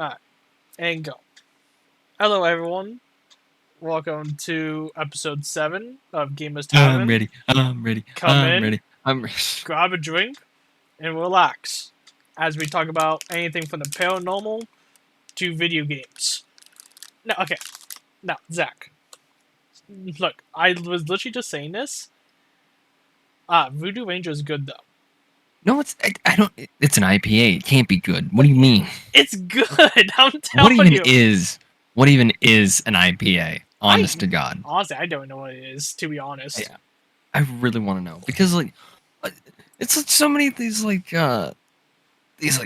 Alright, and go. Hello, everyone. Welcome to episode 7 of Gamers I'm Tavern. ready. I'm ready. Come I'm in, ready. I'm ready. grab a drink, and relax as we talk about anything from the paranormal to video games. No, okay. Now, Zach. Look, I was literally just saying this. Voodoo Ranger is good, though. No, I don't. It's an IPA. It can't be good. What do you mean? It's good, I'm What telling even you. is? What even is an IPA? I Honest to God, Honestly, I don't know what it is, to be I, honest. I really want to know because uh, it's like so many of these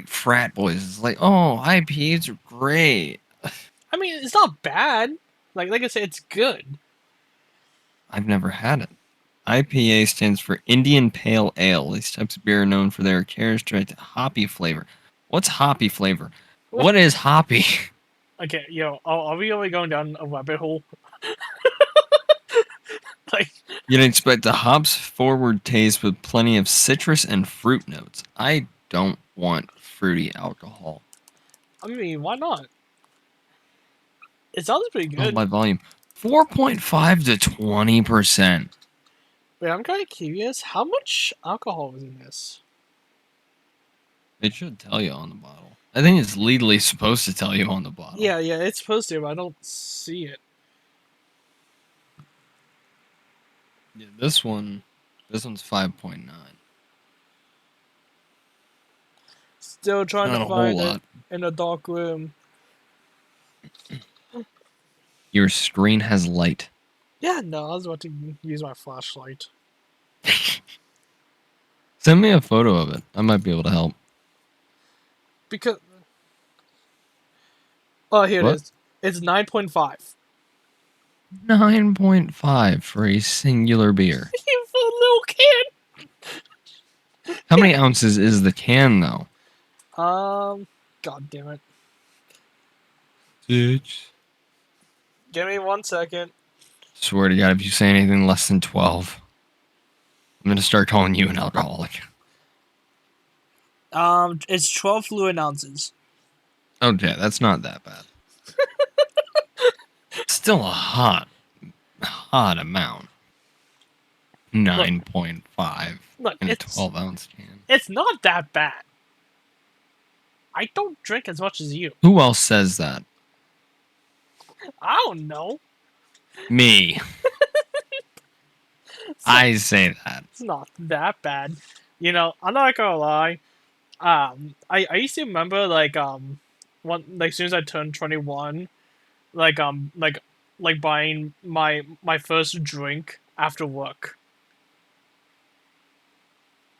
frat boys. It's like, oh, IPAs are great. I mean, it's not bad. Like I said, it's good. I've never had it. IPA stands for Indian Pale Ale. These types of beer are known for their characteristic hoppy flavor. What's hoppy flavor? What is hoppy? Okay, are we only going down a rabbit hole? Like, You'd expect a hops forward taste with plenty of citrus and fruit notes. I don't want fruity alcohol. I mean, why not? It sounds pretty Oh, good. by volume. 4.5 to 20%. Wait, I'm kind of curious. How much alcohol is in this? It should tell you on the bottle. I think it's legally supposed to tell you on the bottle. Yeah, it's supposed to, but I don't see it. Yeah, this one's 5.9. Still trying to Not a whole find it lot. in a dark room. Your screen has light. Yeah, no, I was about to use my flashlight. Send me a photo of it. I might be able to help. Because. Oh, here it What? is. It's 9.5. 9.5 for a singular beer. For a little kid! How many ounces is the can, though? God damn it. Bitch. Give me 1 second. Swear to God, if you say anything less than 12, I'm going to start calling you an alcoholic. It's 12 fluid ounces. Okay, that's not that bad. Still a hot amount. 9.5 Look, in a it's 12 ounce can. it's not that bad. I don't drink as much as you. Who else says that? I don't know. Me. It's not, I say that. it's not that bad. I'm not gonna lie. I used to remember as soon as I turned 21, like um like like buying my first drink after work.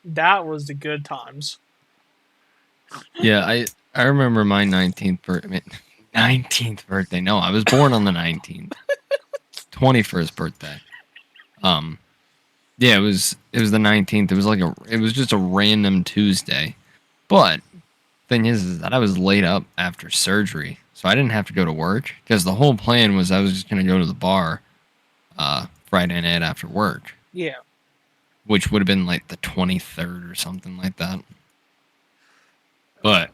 That was the good times. Yeah, I remember my 19th birthday. 19th birthday. No, I was born on the 19th. 21st birthday. Yeah, it was the 19th. It was just a random Tuesday. But thing is that I was laid up after surgery, so I didn't have to go to work because the whole plan was I was just gonna go to the bar Friday night after work, Yeah. which would have been like the 23rd or something like that. But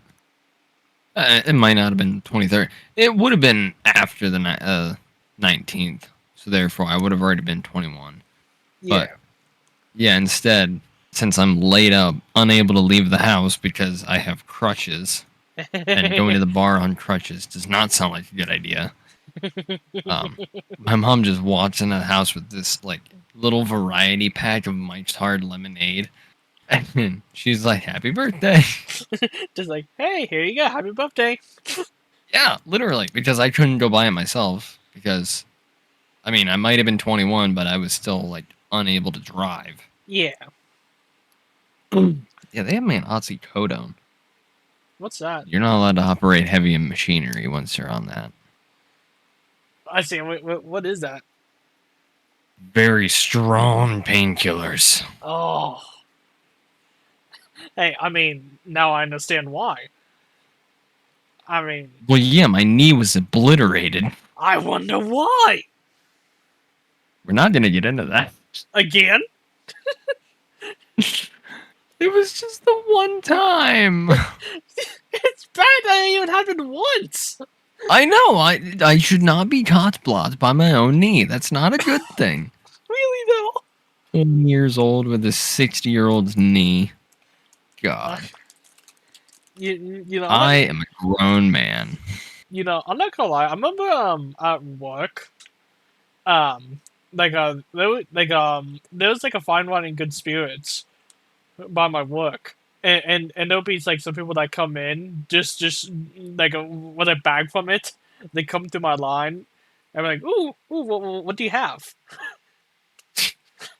it might not have been 23rd. It would have been after the 19th, so therefore I would have already been 21. Yeah. But yeah, instead, since I'm laid up, unable to leave the house because I have crutches, and going to the bar on crutches does not sound like a good idea. My mom just walks into the house with this like little variety pack of Mike's Hard Lemonade, and she's like, "Happy birthday!" Just like, hey, here you go, happy birthday. Yeah, literally, because I couldn't go buy it myself because, I mean, I might have been 21, but I was still like unable to drive. Yeah. Yeah, they have me an oxycodone. What's that? You're not allowed to operate heavy machinery once you're on that. I see. Wait, what is that? Very strong painkillers. Oh. Hey, I mean, now I understand why. I mean, Well, yeah, my knee was obliterated. I wonder why. We're not going to get into that. Again? It was just the one time. It's bad that it even happened once. I know. I should not be caught blocked by my own knee. That's not a good thing. Really though. 10 years old with a 60-year-old's knee. God. You know, I am a grown man. I'm not gonna lie. I remember at work, there was like a fine wine in good spirits by my work, and there'll be like some people that come in just like with a bag from it. They come to my line, and I'm like, ooh, what do you have?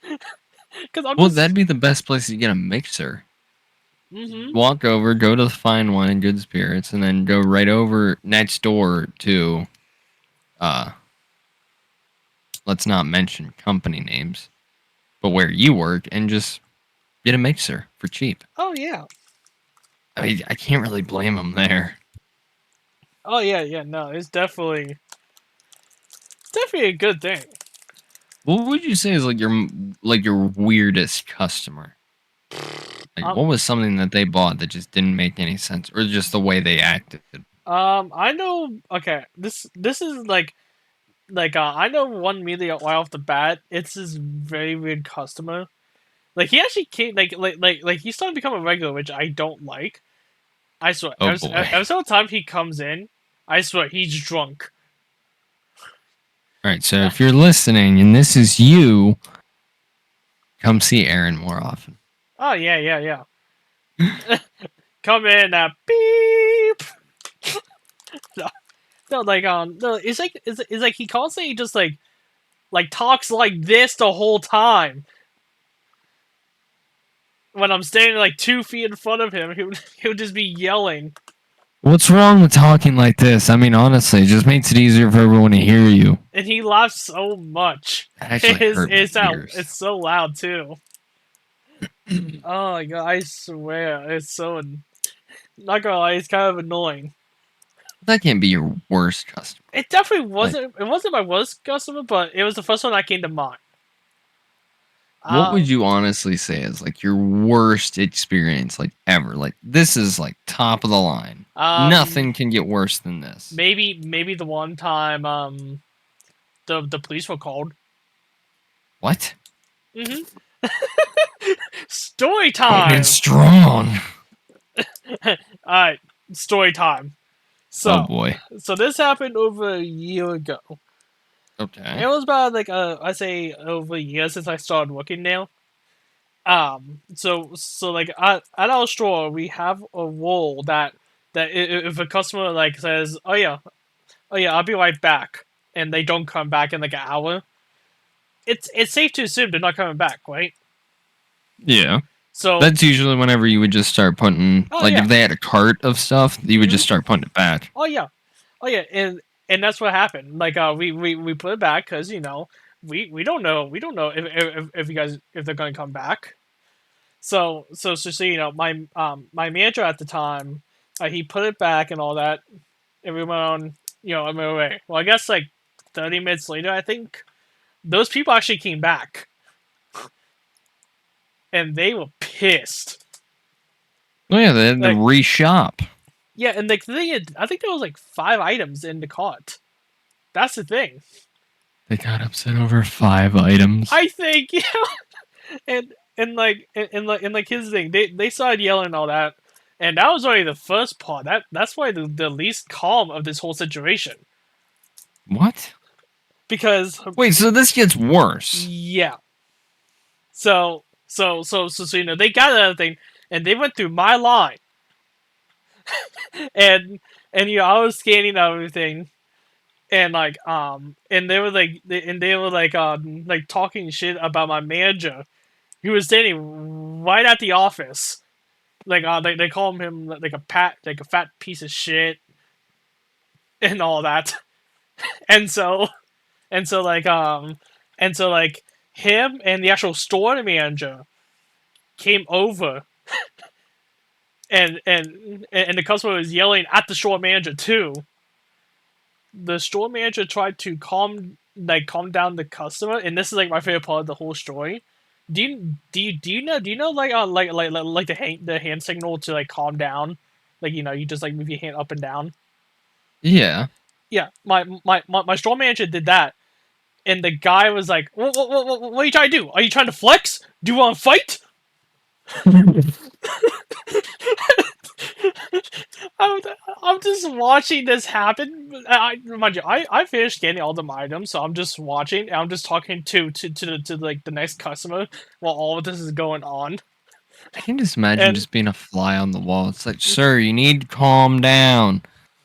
Because I'm Well, just. that'd be the best place to get a mixer. Mm-hmm. Walk over, go to the fine wine and good spirits, and then go right over next door to let's not mention company names, but where you work, and just get a mixer for cheap. Oh yeah. I mean, I can't really blame them there. Oh yeah. No, it's definitely a good thing. What would you say is like your weirdest customer? Like, what was something that they bought that just didn't make any sense, or just the way they acted? I know. Okay, this is I know one immediately right off the bat. It's this very weird customer. Like he actually came like he's starting to become a regular, which I don't like. I swear. Oh boy! Every single time he comes in, I swear he's drunk. All right, so if you're listening and this is you, come see Aaron more often. Oh yeah. Come in, beep. No, no. It's like he constantly just like talks like this the whole time. When I'm standing like 2 feet in front of him, he would just be yelling. What's wrong with talking like this? I mean, honestly, it just makes it easier for everyone to hear you. And he laughs so much. That actually hurt my ears. It's so loud too. Oh my god, I swear, it's so. Not gonna lie, it's kind of annoying. That can't be your worst customer. It definitely wasn't. It wasn't my worst customer, but it was the first one that came to mind. What would you honestly say is like your worst experience, like ever? Like this is like top of the line. Nothing can get worse than this. Maybe the one time the police were called. What? Mm-hmm. Story time. It's strong. Alright, story time. So, oh boy. So this happened over a year ago. Okay. It was about I say over a year since I started working now. So like at our store we have a rule that if a customer like says, oh yeah, I'll be right back, and they don't come back in like an hour, it's safe to assume they're not coming back, right? Yeah. So that's usually whenever you would just start putting if they had a cart of stuff, you would just start putting it back. Oh yeah, and that's what happened. Like we put it back because we don't know if you guys if they're gonna come back. So my manager at the time, he put it back and all that, and we went on on my way. Well, I guess like 30 minutes later, I think those people actually came back, and they were pissed. Oh yeah, they had to reshop. Yeah, and like the thing is, I think there was like 5 items in the cart. That's the thing. They got upset over 5 items. I think, and here's the thing. They started yelling and all that, and that was already the first part. That's why the least calm of this whole situation. What? Because wait, so this gets worse. Yeah. So they got another thing, and they went through my line. and I was scanning everything, and and they were like talking shit about my manager, who was standing right at the office. They call him like a fat piece of shit, and all that. and so him and the actual store manager came over. And the customer was yelling at the store manager too. The store manager tried to calm down the customer, and this is like my favorite part of the whole story. do you know like the hand signal to like calm down, like you just like move your hand up and down. Yeah. Yeah, my store manager did that, and the guy was like, what are you trying to do? Are you trying to flex? Do you want to fight? I'm, I'm just watching this happen. Mind you, I finished scanning all the items, so I'm just watching. And I'm just talking to like the next customer while all of this is going on. I can just imagine And just being a fly on the wall. It's like, sir, you need to calm down.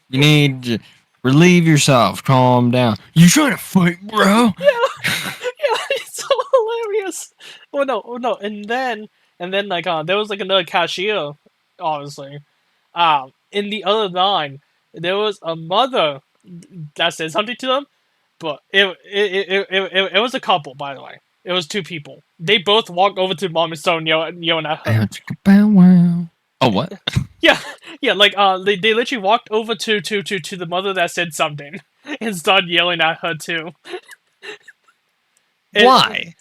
You need to relieve yourself. Calm down. You trying to fight, bro? yeah, it's so hilarious. Oh no, and then like there was like another cashier, obviously. In the other line, there was a mother that said something to them, but it was a couple, by the way. It was two people. They both walked over to mom and started yelling at her. Bow wow. Oh, what? Yeah, yeah, like they literally walked over to the mother that said something and started yelling at her too. And Why?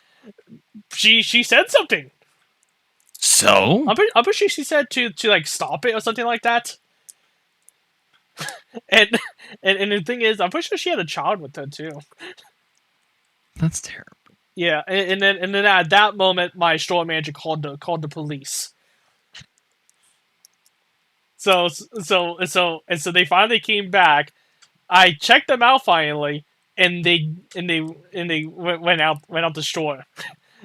she said something. So? I'm pretty sure she said to like stop it or something like that. And and the thing is, I'm pretty sure she had a child with her too. That's terrible. Yeah, and then at that moment, my store manager called the police. So they finally came back. I checked them out finally, and they went out the store.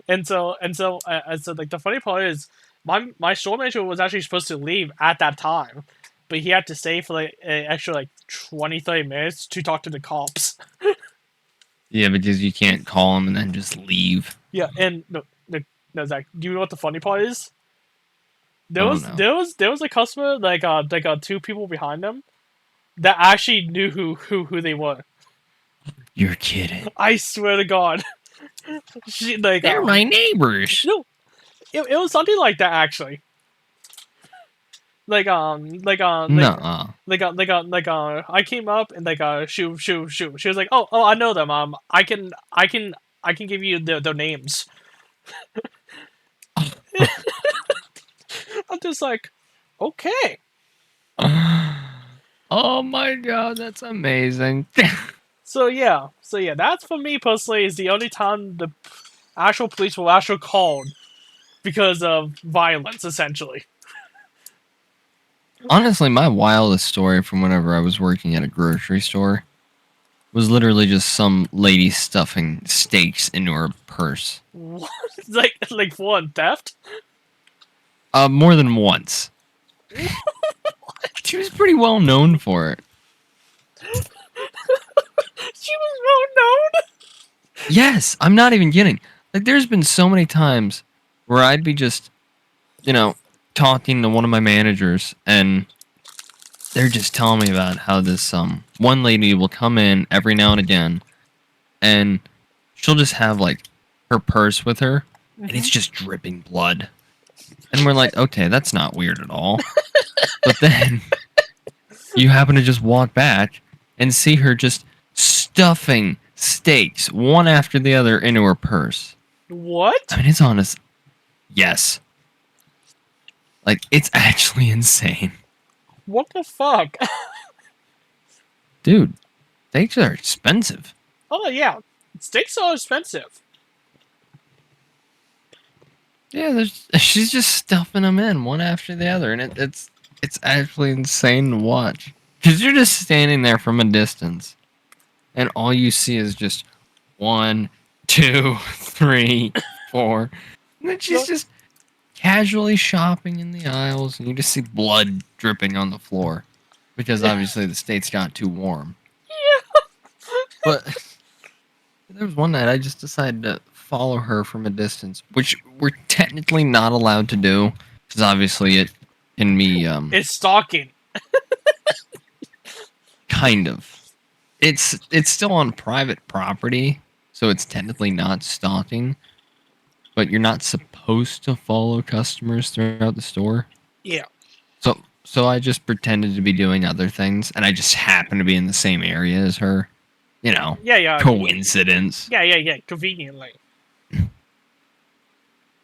And so like the funny part is, my store manager was actually supposed to leave at that time, but he had to stay for like an extra like 20-30 minutes to talk to the cops. Yeah, because you can't call them and then just leave. Yeah, and no, Zach, do you know what the funny part is? There Oh was no. there was a customer like two people behind them that actually knew who they were. You're kidding. I swear to God, she like They're my neighbors. no, it was something like that actually. Like Nuh-uh. I came up and she was like, oh, I know them, I can give you their names. I'm just like, okay. Oh my god, that's amazing. So yeah, that's for me personally is the only time the actual police were actually called because of violence, essentially. Honestly, my wildest story from whenever I was working at a grocery store was literally just some lady stuffing steaks into her purse. What? Like for one, theft? More than once. She was pretty well known for it. She was well known. Yes, I'm not even kidding. Like, there's been so many times where I'd be just, talking to one of my managers, and they're just telling me about how this one lady will come in every now and again, and she'll just have like her purse with her, and it's just dripping blood. And we're like, okay, that's not weird at all. But then you happen to just walk back and see her just stuffing steaks one after the other into her purse. What? I mean, it's honest. Yes. Like, it's actually insane. What the fuck? Dude, steaks are expensive. Oh yeah, steaks are expensive. Yeah, she's just stuffing them in one after the other, and it's actually insane to watch. Because you're just standing there from a distance, and all you see is just 1, 2, 3, 4. And then she's just casually shopping in the aisles, and you just see blood dripping on the floor. Because obviously the steaks got too warm. Yeah. But there was one night I just decided to follow her from a distance, which we're technically not allowed to do, because obviously it can be It's stalking. kind of. It's still on private property, so it's technically not stalking. But you're not supposed to follow customers throughout the store. Yeah. So I just pretended to be doing other things, and I just happened to be in the same area as her. Yeah. Coincidence. Yeah. Conveniently.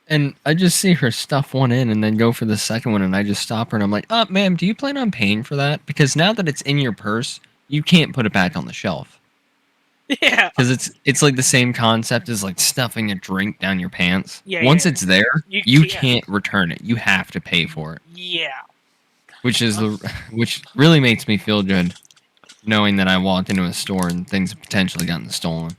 And I just see her stuff one in and then go for the second one, and I just stop her and I'm like, ma'am, do you plan on paying for that? Because now that it's in your purse, you can't put it back on the shelf. Yeah. Because it's like the same concept as like stuffing a drink down your pants. Yeah. Once Yeah. it's there, You you can't. can't return it. You have to pay for it. Yeah. Which really makes me feel good, knowing that I walked into a store and things have potentially gotten stolen.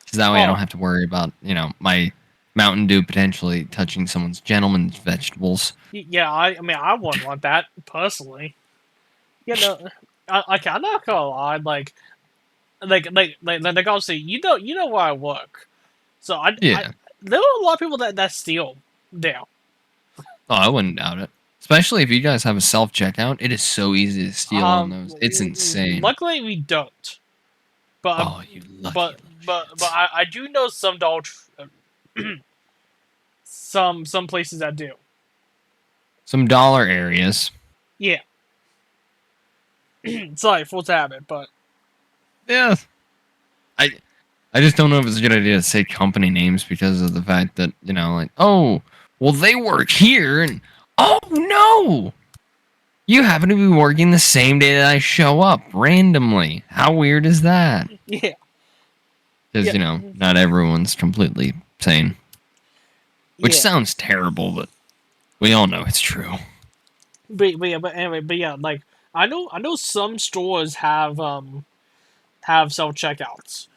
Because that way I Oh. don't have to worry about my Mountain Dew potentially touching someone's gentleman's vegetables. Yeah. I mean, I wouldn't want that personally. You know, I'm not gonna lie. Like obviously, you know where I work, so Yeah. there are a lot of people that steal there. Oh, I wouldn't doubt it. Especially if you guys have a self checkout, it is so easy to steal on those. It's insane. Luckily, we don't. But Oh, you lucky but shits. I do know some some places that do. Some dollar areas. Yeah. Sorry, full habit, but Yeah. I just don't know if it's a good idea to say company names because of the fact that, like, oh, well, they work here, and oh, no! You happen to be working the same day that I show up randomly. How weird is that? yeah. Because, Yeah. not everyone's completely sane. Which Yeah. sounds terrible, but we all know it's true. But anyway, like I know some stores have self checkouts,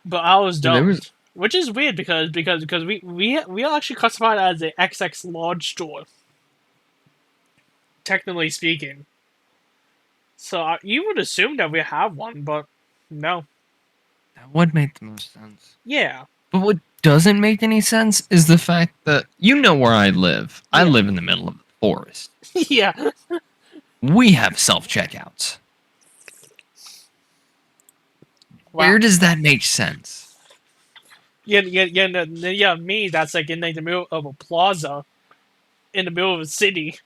but ours There was don't. Which is weird because we are actually classified as a XX large store, technically speaking. So you would assume that we have one, but no. that would make the most sense. Yeah. But what doesn't make any sense is the fact that you know where I live. I Yeah. live in the middle of the forest. Yeah. We have self checkouts. Wow. Where does that make sense? Yeah. Me, that's like in like the middle of a plaza, in the middle of a city.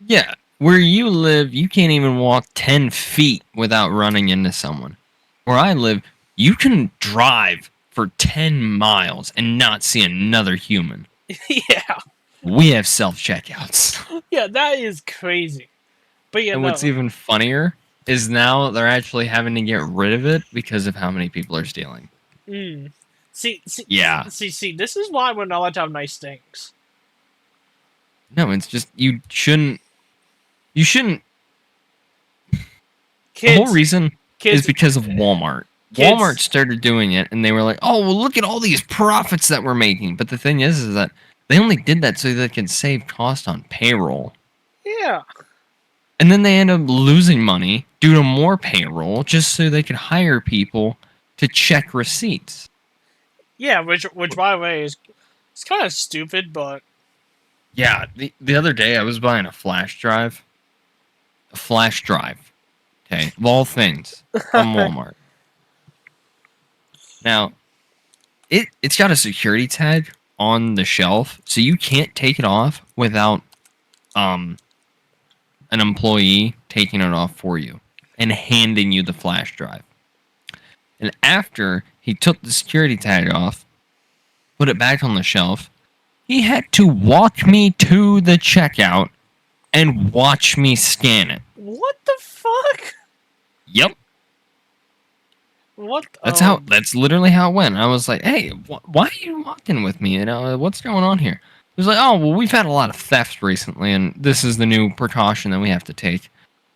Yeah, where you live, you can't even walk 10 feet without running into someone. Where I live, you can drive for 10 miles and not see another human. Yeah. We have self checkouts. Yeah, that is crazy. But yeah, And no. what's even funnier is now they're actually having to get rid of it because of how many people are stealing. See, Yeah. See. This is why we're not allowed to have nice things. No, it's just you shouldn't. The Kids, whole reason kids, is because of Walmart. Kids- Walmart started doing it, and they were like, "Oh, well, look at all these profits that we're making." But the thing is that they only did that so they could save cost on payroll, Yeah. and then they end up losing money due to more payroll just so they could hire people to check receipts. Yeah, which by the way is it's kind of stupid, but Yeah, the other day I was buying a flash drive. A flash drive. Okay, of all things, from Walmart. Now, it's got a security tag on the shelf, so you can't take it off without an employee taking it off for you and handing you the flash drive. And after he took the security tag off, put it back on the shelf, he had to walk me to the checkout and watch me scan it. what the fuck? Yep. What? That's literally how it went. I was like, hey, why are you walking with me? What's going on here? He was like, oh, well, we've had a lot of thefts recently, and this is the new precaution that we have to take.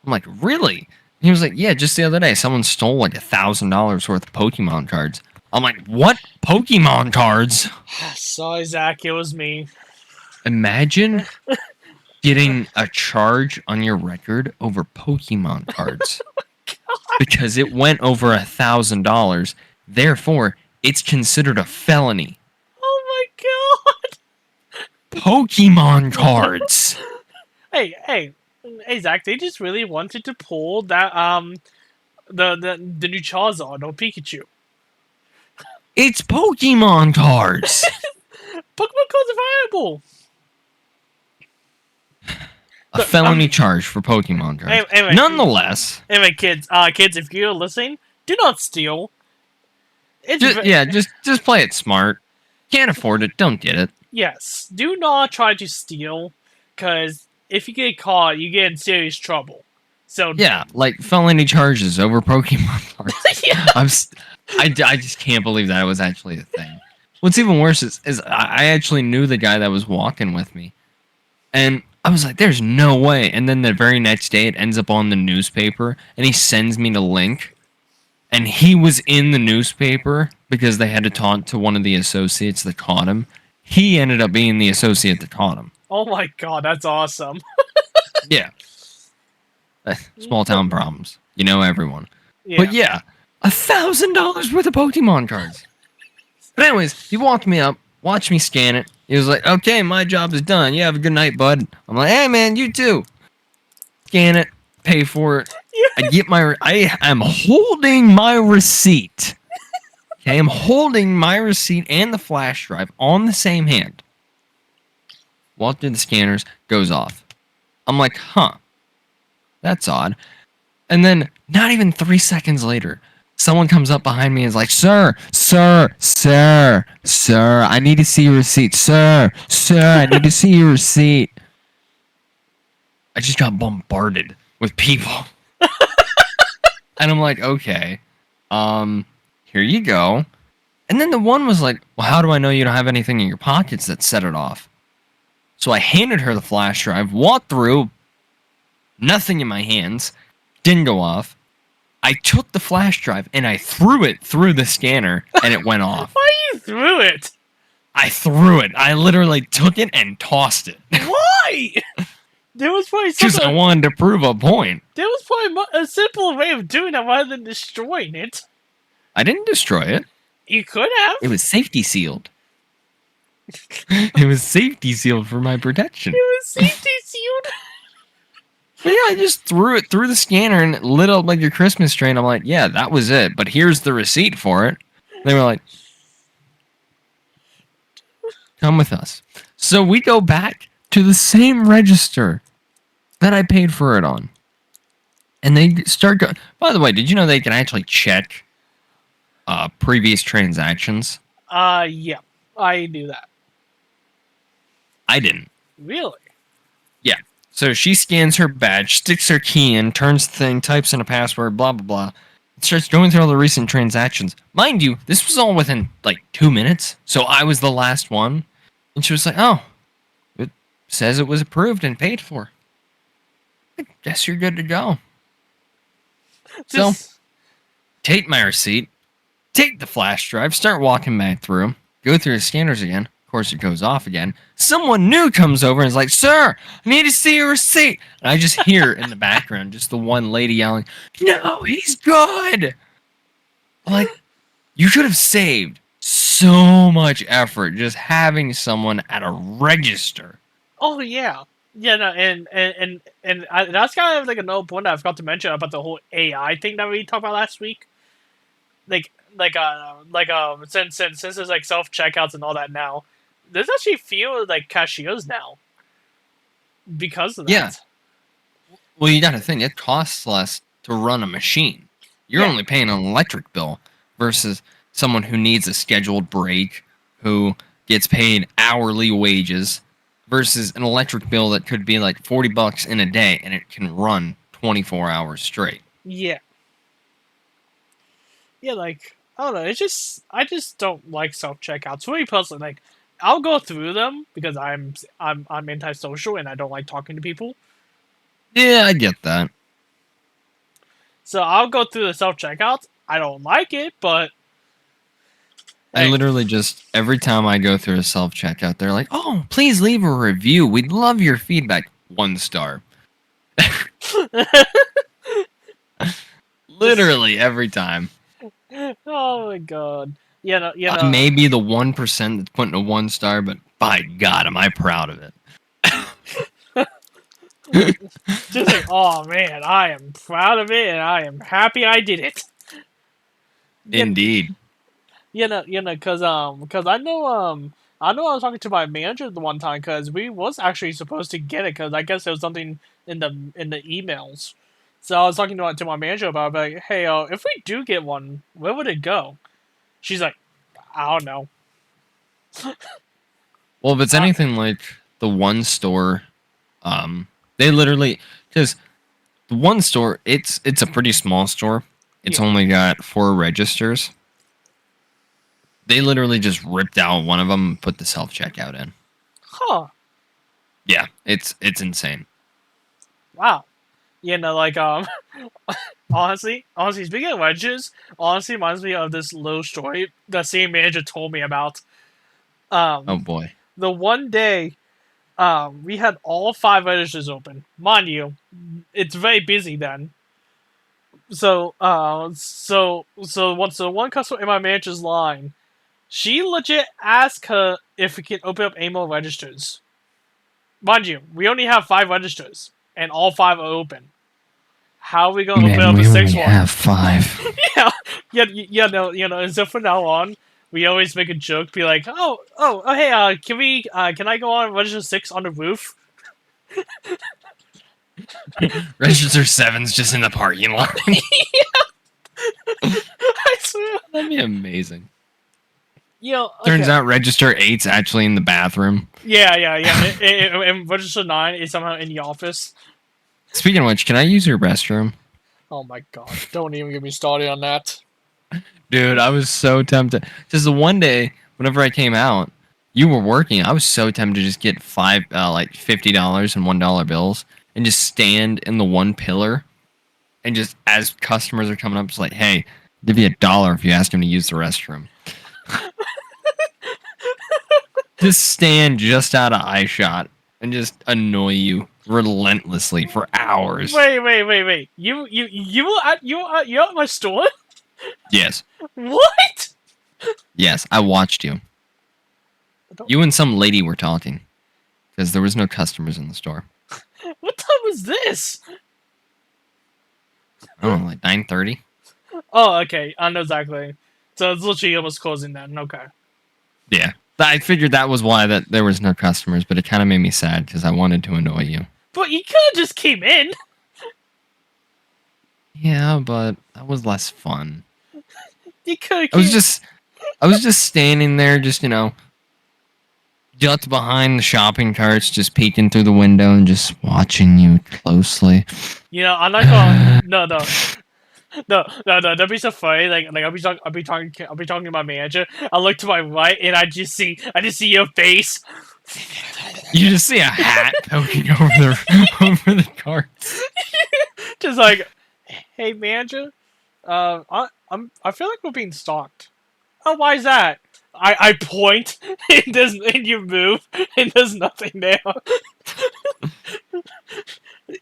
I'm like, really? And he was like, yeah, just the other day, someone stole like $1,000 worth of Pokemon cards. I'm like, what? Pokemon cards? Sorry, Zach. It was me. Imagine getting a charge on your record over Pokemon cards. Because it went over $1,000. Therefore, it's considered a felony. Oh my god. Pokemon cards. Hey, Zach. They just really wanted to pull that the new Charizard or Pikachu. It's Pokemon cards. Pokemon cards are viable. A felony charge for Pokemon cards. Anyway, Nonetheless. Anyway, kids, if you're listening, do not steal. Just play it smart. Can't afford it, don't get it. Yes, do not try to steal, because if you get caught, you get in serious trouble. So Yeah, like felony charges over Pokemon cards. yeah. I just can't believe that was actually a thing. What's even worse is I actually knew the guy that was walking with me, and I was like, "There's no way." And then the very next day, it ends up on the newspaper, and he sends me the link, and he was in the newspaper because they had to talk to one of the associates that caught him. He ended up being the associate that caught him. Oh my god, that's awesome. Yeah. Small town problems. You know everyone. Yeah. But yeah, $1,000 worth of Pokemon cards. But anyways, he walked me up, watched me scan it. He was like, "Okay, my job is done. You have a good night, bud." I'm like, "Hey, man, you too." Scan it, pay for it. I am holding my receipt. Okay, I'm holding my receipt and the flash drive on the same hand. Walk through the scanners, goes off. I'm like, huh, that's odd. And then, not even 3 seconds later, someone comes up behind me and is like, "Sir, I need to see your receipt. Sir, I need to see your receipt." I just got bombarded with people. And I'm like, okay, here you go. And then the one was like, "Well, how do I know you don't have anything in your pockets that set it off?" So I handed her the flash drive, walked through, nothing in my hands, didn't go off. I took the flash drive and I threw it through the scanner and it went off. Why you threw it? I threw it. I literally took it and tossed it. Why? There was probably Because I wanted to prove a point. There was probably a simple way of doing that rather than destroying it. I didn't destroy it. You could have. It was safety sealed. It was safety sealed for my protection. It was safety sealed. But yeah, I just threw it through the scanner and it lit up like a Christmas tree. And I'm like, yeah, that was it. But here's the receipt for it. They were like, "Come with us." So we go back to the same register that I paid for it on. And they start going. By the way, did you know they can actually check previous transactions? Yeah. I knew that. I didn't. Really? Yeah. So she scans her badge, sticks her key in, turns the thing, types in a password, blah, blah, blah. It starts going through all the recent transactions. Mind you, this was all within like 2 minutes. So I was the last one. And she was like, "Oh, it says it was approved and paid for. I guess you're good to go." So, take my receipt, take the flash drive, start walking back through, go through the scanners again. Of course, it goes off again. Someone new comes over and is like, "Sir, I need to see your receipt." And I just hear in the background just the one lady yelling, "No, he's good." I'm like, you should have saved so much effort just having someone at a register. Oh yeah. Yeah, no, that's kind of like another point that I forgot to mention about the whole AI thing that we talked about last week. Since there's like self checkouts and all that now, there's actually fewer like cashiers now because of that. Yeah. Well, you got to think it costs less to run a machine. You're only paying an electric bill versus someone who needs a scheduled break, who gets paid hourly wages, versus an electric bill that could be like $40 in a day and it can run 24 hours straight. Yeah. Yeah, like I don't know. I just don't like self checkouts. For me personally, like I'll go through them because I'm antisocial and I don't like talking to people. Yeah, I get that. So I'll go through the self checkouts. I don't like it, but I literally just, every time I go through a self checkout, they're like, "Oh, please leave a review. We'd love your feedback." 1 star. Literally every time. Oh my god. Yeah, no, I may be the 1% that's putting a 1 star, but by God, am I proud of it. Just like, oh man, I am proud of it and I am happy I did it. Indeed. Cause I know I was talking to my manager the one time because we was actually supposed to get it because I guess there was something in the emails. So I was talking to my manager about it, like, "Hey, if we do get one, where would it go?" She's like, "I don't know." Well, if it's anything like the one store, they literally because the one store it's a pretty small store. It's Yeah. only got 4 registers. They literally just ripped out one of them and put the self checkout in. Huh. Yeah, it's insane. Wow. You know, like honestly, speaking of wedges, honestly reminds me of this little story the same manager told me about. Oh Um, boy. the one day, we had all 5 registers open. Mind you, it's very busy then. So one customer in my manager's line, she legit asked her if we can open up any more registers. Mind you, we only have 5 registers, and all 5 are open. How are we gonna open Man, up a we only 6th one? have 5. Yeah, no, and so from now on, we always make a joke, be like, hey, can I go on register 6 on the roof? Register 7's just in the parking lot. I swear. That'd be amazing. Okay. Turns out register 8's actually in the bathroom. Yeah. And register 9 is somehow in the office. Speaking of which, can I use your restroom? Oh my god! Don't even get me started on that. Dude, I was so tempted. Just the one day, whenever I came out, you were working. I was so tempted to just get like $50 and $1 bills and just stand in the one pillar, and just as customers are coming up, it's like, hey, I'll give you $1 if you ask him to use the restroom. Just stand just out of eye shot and just annoy you relentlessly for hours. Wait! You at my store? Yes. What? Yes, I watched you. You and some lady were talking because there was no customers in the store. What time was this? I don't know, like 9:30. Oh, okay. I know exactly. So it's literally almost closing then. Okay. Yeah, I figured that was why that there was no customers, but it kind of made me sad because I wanted to annoy you. But you could have just came in. Yeah, but that was less fun. You could. I was just standing there, just ducked behind the shopping carts, just peeking through the window and just watching you closely. I'm not gonna. No. That'd be so funny. Like I'll be talking to my manager. I look to my right and I just see your face. You just see a hat poking over the carts. Just like, hey manager, I feel like we're being stalked. Oh, why is that? I point and you move and there's nothing there.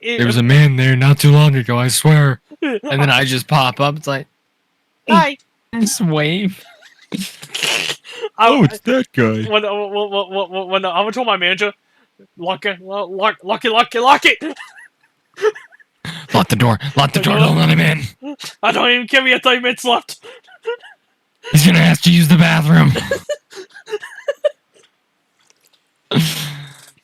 There was a man there not too long ago, I swear. And then I just pop up. It's like, hi. Just wave. It's that guy. When I would tell my manager, lock it. Lock the door. Don't let him in. I don't even care. We have 30 minutes left. He's gonna ask to use the bathroom.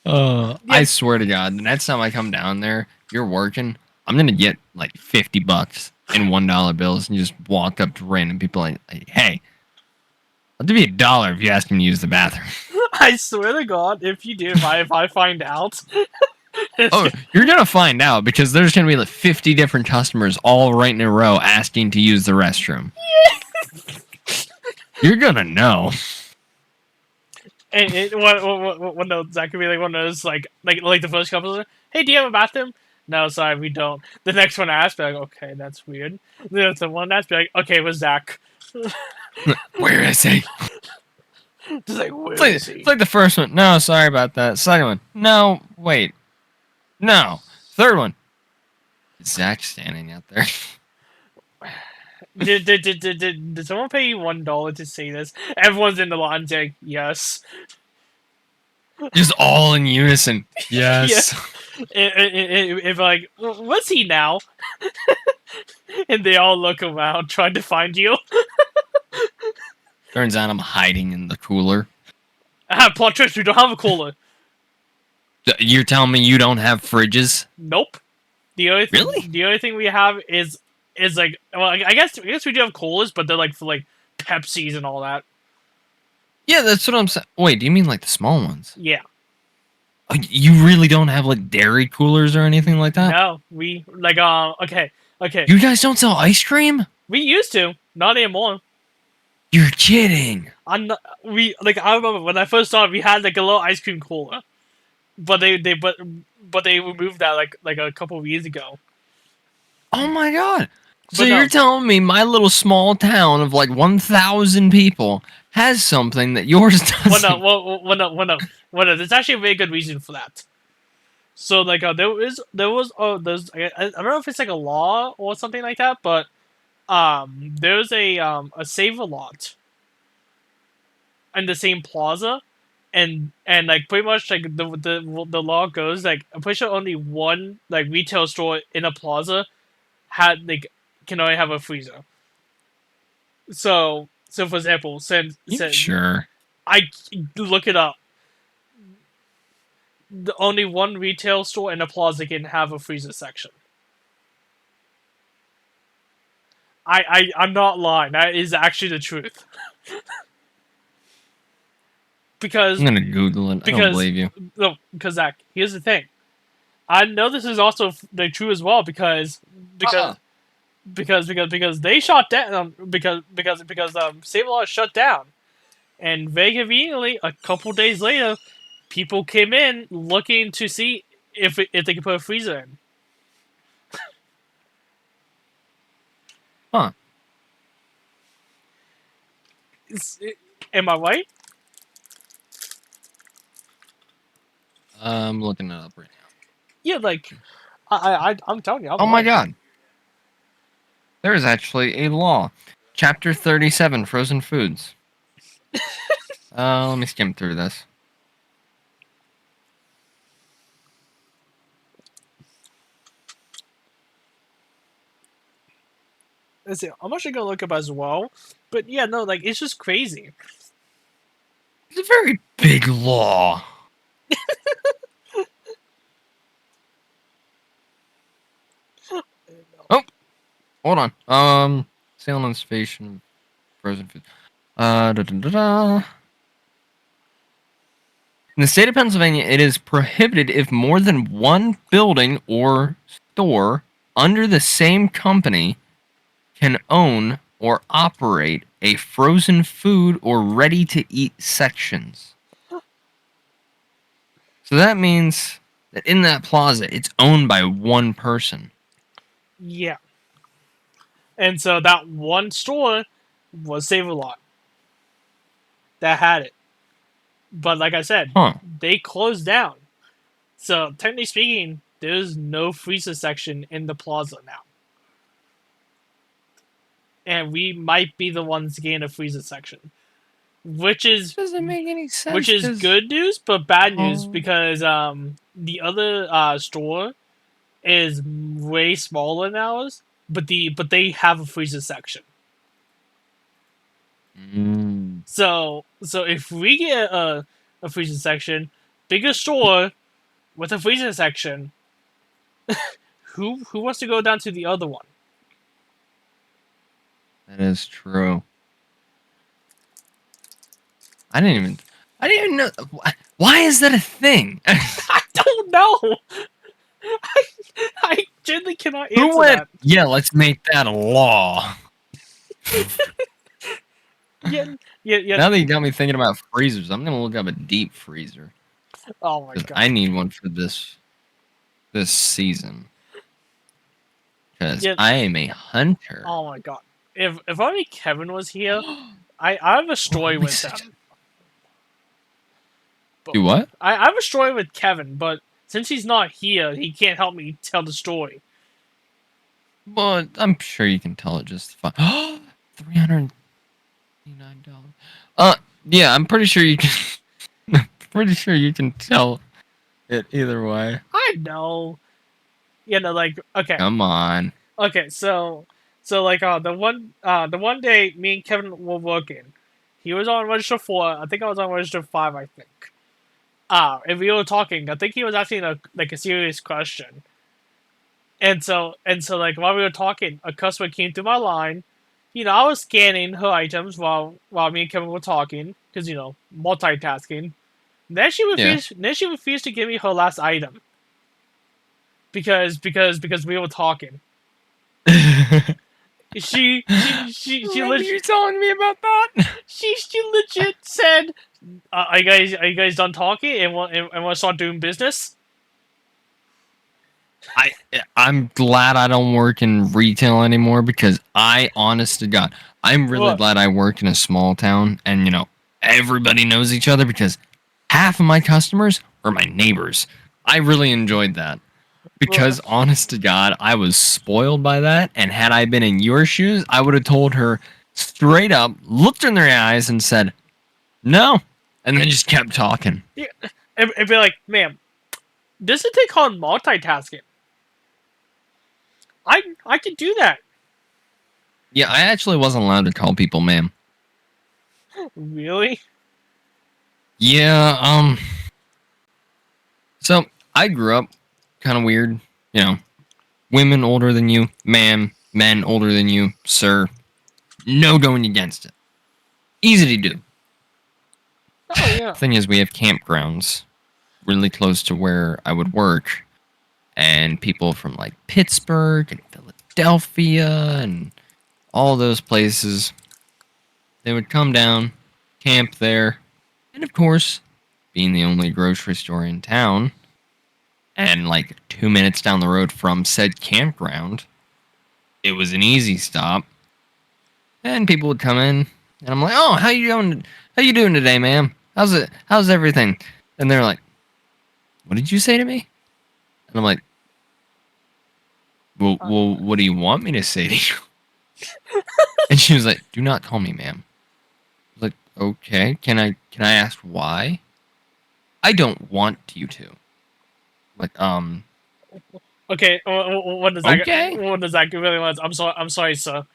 I swear to God, the next time I come down there, you're working, I'm gonna get like $50 in $1 bills and just walk up to random people like, hey, I'll give you $1 if you ask him to use the bathroom. I swear to God, if you do, if I find out. You're gonna find out because there's gonna be like 50 different customers all right in a row asking to use the restroom. You're gonna know. And one of that could be like one of those like the first couple. Hey, do you have a bathroom? No, sorry, we don't. The next one asks, be like, okay, that's weird. The one asks, be like, okay, where's Zach? Where is he? Just like, where is he? It's like the first one. No, sorry about that. Second one. No, wait. No. Third one. Is Zach standing out there? Did someone pay you $1 to say this? Everyone's in the line saying yes. Just all in unison. Yes. If like, what's he now? And they all look around trying to find you. Turns out I'm hiding in the cooler. Plot twist, we don't have a cooler. You're telling me you don't have fridges? Nope. The only thing we have is like, well, I guess we do have coolers, but they're like for like Pepsis and all that. Yeah, that's what I'm saying. Wait, do you mean like the small ones? Yeah. Oh, you really don't have like dairy coolers or anything like that? No, we like okay, okay. You guys don't sell ice cream? We used to, not anymore. You're kidding. I'm not, we like I remember when I first started, we had like a little ice cream cooler, but they removed that like a couple of years ago. Oh my god. So But no, you're telling me my little small town of like 1,000 people has something that yours well no, doesn't? there's actually a very good reason for that. So like there's I don't know if it's like a law or something like that, but there's a save a lot in the same plaza, and like pretty much like the law goes like I'm pretty sure only one like retail store in a plaza had like can only have a freezer. So for example, You since sure? I look it up, the only one retail store in a plaza can have a freezer section. I'm not lying. That is actually the truth. I'm because gonna Google it. I don't because believe you. no, because Zach, here's the thing. I know this is also like true as well Uh-uh. because they shut down Save a Lot shut down, and very conveniently a couple days later, people came in looking to see if they could put a freezer in. Huh. Am I right? I'm looking it up right now. Yeah, like I'm telling you, I'm Oh my right. god. There is actually a law. Chapter 37, Frozen Foods. Let me skim through this. Let's see. I'm actually gonna look up as well, but yeah, no, like it's just crazy. It's a very big law. Oh, hold on. Sale and station of frozen food. Da, da, da, da. In the state of Pennsylvania, it is prohibited if more than one building or store under the same company can own or operate a frozen food or ready to eat sections. So that means that in that plaza, it's owned by one person. Yeah, and so that one store was Save a Lot that had it, but like I said, Huh. they closed down. So technically speaking, there's no freezer section in the plaza now, and we might be the ones getting a freezer section, which is Doesn't make any sense. which is 'Cause- good news but bad news Oh. because the other store is way smaller than ours, but they have a freezer section. Mm. So if we get a freezer section, bigger store with a freezer section, who wants to go down to the other one? That is true. I didn't even know. Why is that a thing? I don't know. I genuinely cannot answer Who went? that. Yeah, let's make that a law. Yeah. Now that you got me thinking about freezers, I'm gonna look up a deep freezer Oh my because god. I need one for this season. Because Yeah. I am a hunter. Oh my god. If only Kevin was here, I have a story with him. Do what? I have a story with Kevin, but since he's not here, he can't help me tell the story. But I'm sure you can tell it just fine. $389. Yeah, I'm pretty sure you can. I'm pretty sure you can tell it either way. I know. You know, like okay. Come on. Okay, so like the one day me and Kevin were working, he was on register 4. I think I was on register 5. I think. And we were talking. I think he was asking a serious question. And so like while we were talking, a customer came through my line. I was scanning her items while me and Kevin were talking because multitasking. Then she Yeah. refused. Then she refused to give me her last item because we were talking. She Remember legit you telling me about that? she legit said, "Are you guys done talking and want to start doing business?" I I'm glad I don't work in retail anymore because honest to God, I'm really Look, glad I work in a small town and everybody knows each other because half of my customers are my neighbors. I really enjoyed that look, because honest to God, I was spoiled by that. And had I been in your shoes, I would have told her straight up, looked in their eyes, and said no, and then just kept talking. yeah, and be like, "Ma'am, this is they call multitasking. I can do that." Yeah, I actually wasn't allowed to call people ma'am. Really? Yeah, so I grew up kind of weird, you know, women older than you, ma'am, men older than you, sir. No going against it. Easy to do. Oh yeah. Thing is, we have campgrounds really close to where I would work, and people from like Pittsburgh and Philadelphia and all those places, they would come down, camp there, and of course, being the only grocery store in town, and like 2 minutes down the road from said campground, it was an easy stop. And people would come in, and I'm like, "Oh, how you doing? How you doing today, ma'am? How's it? How's everything?" And they're like, "What did you say to me?" And I'm like, "Well, what do you want me to say to you?" And she was like, "Do not call me ma'am." I was like, "Okay, can I ask why?" "I don't want you to." Like, Okay. okay. What does that really want? I'm sorry, sir.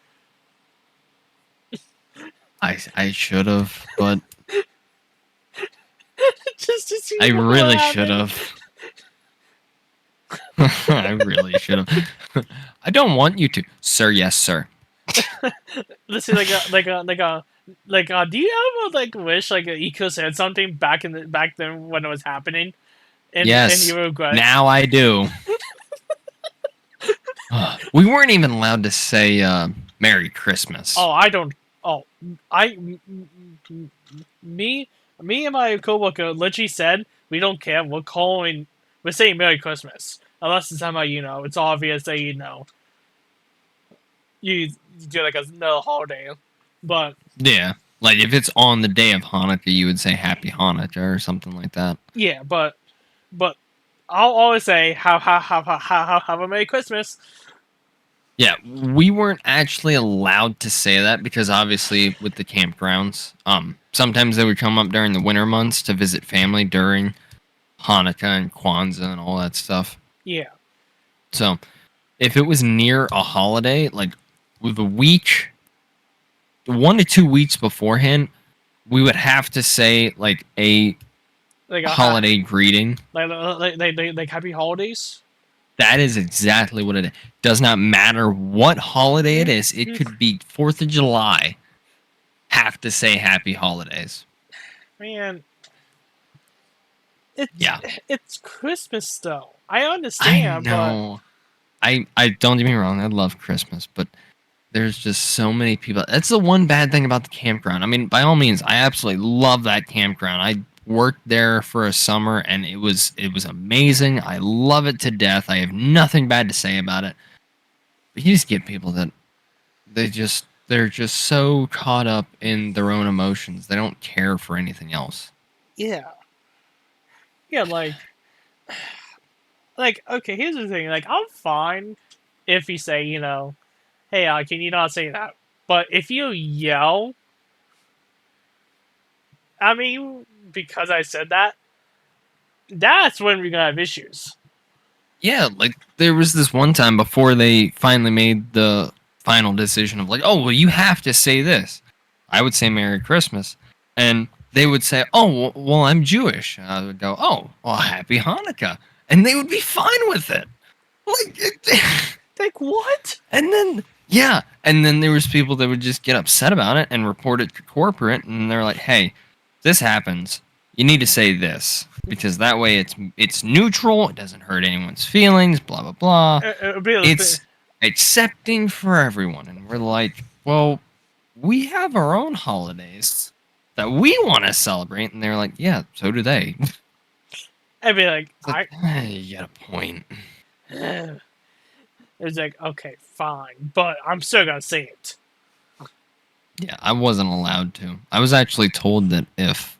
I should have, but Just to see I what really should happened. have. I really should have. I don't want you to, sir. Yes, sir. This is Do you ever wish you could have said something back then when it was happening, and you Yes. regret it? Now I do. We weren't even allowed to say Merry Christmas. Oh, I don't. Oh, I me me and my coworker literally said we don't care. We're saying Merry Christmas unless it's somehow it's obvious that you do another holiday, but Yeah. Like if it's on the day of Hanukkah, you would say Happy Hanukkah or something like that. yeah, but I'll always say have a Merry Christmas. Yeah, we weren't actually allowed to say that because obviously with the campgrounds, sometimes they would come up during the winter months to visit family during Hanukkah and Kwanzaa and all that stuff. Yeah, So if it was near a holiday, like with a week, 1 to 2 weeks beforehand, we would have to say like a like holiday greeting. Happy Holidays. That is exactly what it is. Does not matter what holiday it is. It Mm-hmm. could be 4th of July. Have to say happy holidays. Man, Yeah. it's Christmas though. I I understand, but know. I don't get me wrong, I love Christmas, but there's just so many people. That's the one bad thing about the campground. I mean, by all means, I absolutely love that campground. I worked there for a summer and it was amazing. I love it to death. I have nothing bad to say about it. But you just get people that they're just so caught up in their own emotions. They don't care for anything else. yeah, yeah, okay. Here's the thing. I'm fine if you say hey, can you not say that? But if you yell at me because I said that, that's when we're gonna have issues. Yeah, like there was this one time before they finally made the final decision of like, "Oh, well you have to say this." I would say Merry Christmas, and they would say, "Oh, well I'm Jewish." And I would go, "Oh, well Happy Hanukkah." And they would be fine with it. Like Like what? and then Yeah, and then there was people that would just get upset about it and report it to corporate, and they're like, "Hey, this happens. You need to say this because that way it's neutral. It doesn't hurt anyone's feelings. Blah blah blah. It'd be like, It's accepting for everyone." And we're like, "Well, we have our own holidays that we want to celebrate," and they're like, "Yeah, so do they." I'd be like, It's like, you got a point. It's like, okay, fine, but I'm still gonna say it. Yeah, I wasn't allowed to. I was actually told that if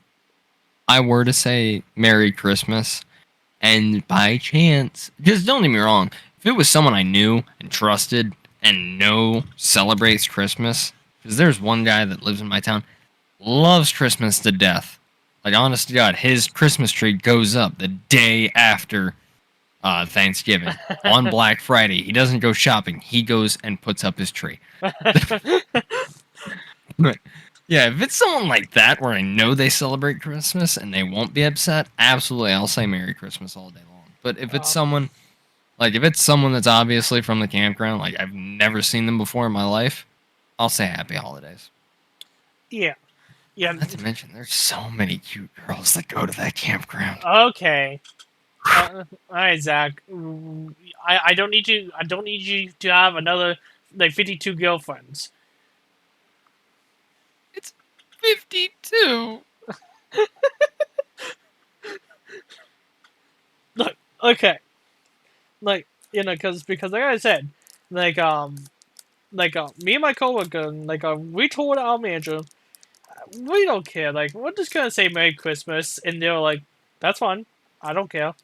I were to say Merry Christmas, and by chance, just don't get me wrong, if it was someone I knew and trusted and celebrates Christmas, because there's one guy that lives in my town, loves Christmas to death. Like, honest to God, his Christmas tree goes up the day after Thanksgiving on Black Friday. He doesn't go shopping. He goes and puts up his tree. But yeah, if it's someone like that where I know they celebrate Christmas and they won't be upset, absolutely, I'll say Merry Christmas all day long. But if it's someone that's obviously from the campground, like I've never seen them before in my life, I'll say Happy Holidays. Yeah. Yeah. Not to mention, there's so many cute girls that go to that campground. Okay. All right, Zach. I don't need you. I don't need you to have another like 52 girlfriends. It's 52. Look, okay. Like because like I said, like me and my coworker, we told our manager, we don't care. Like we're just gonna say Merry Christmas, and they were like, that's fine. I don't care.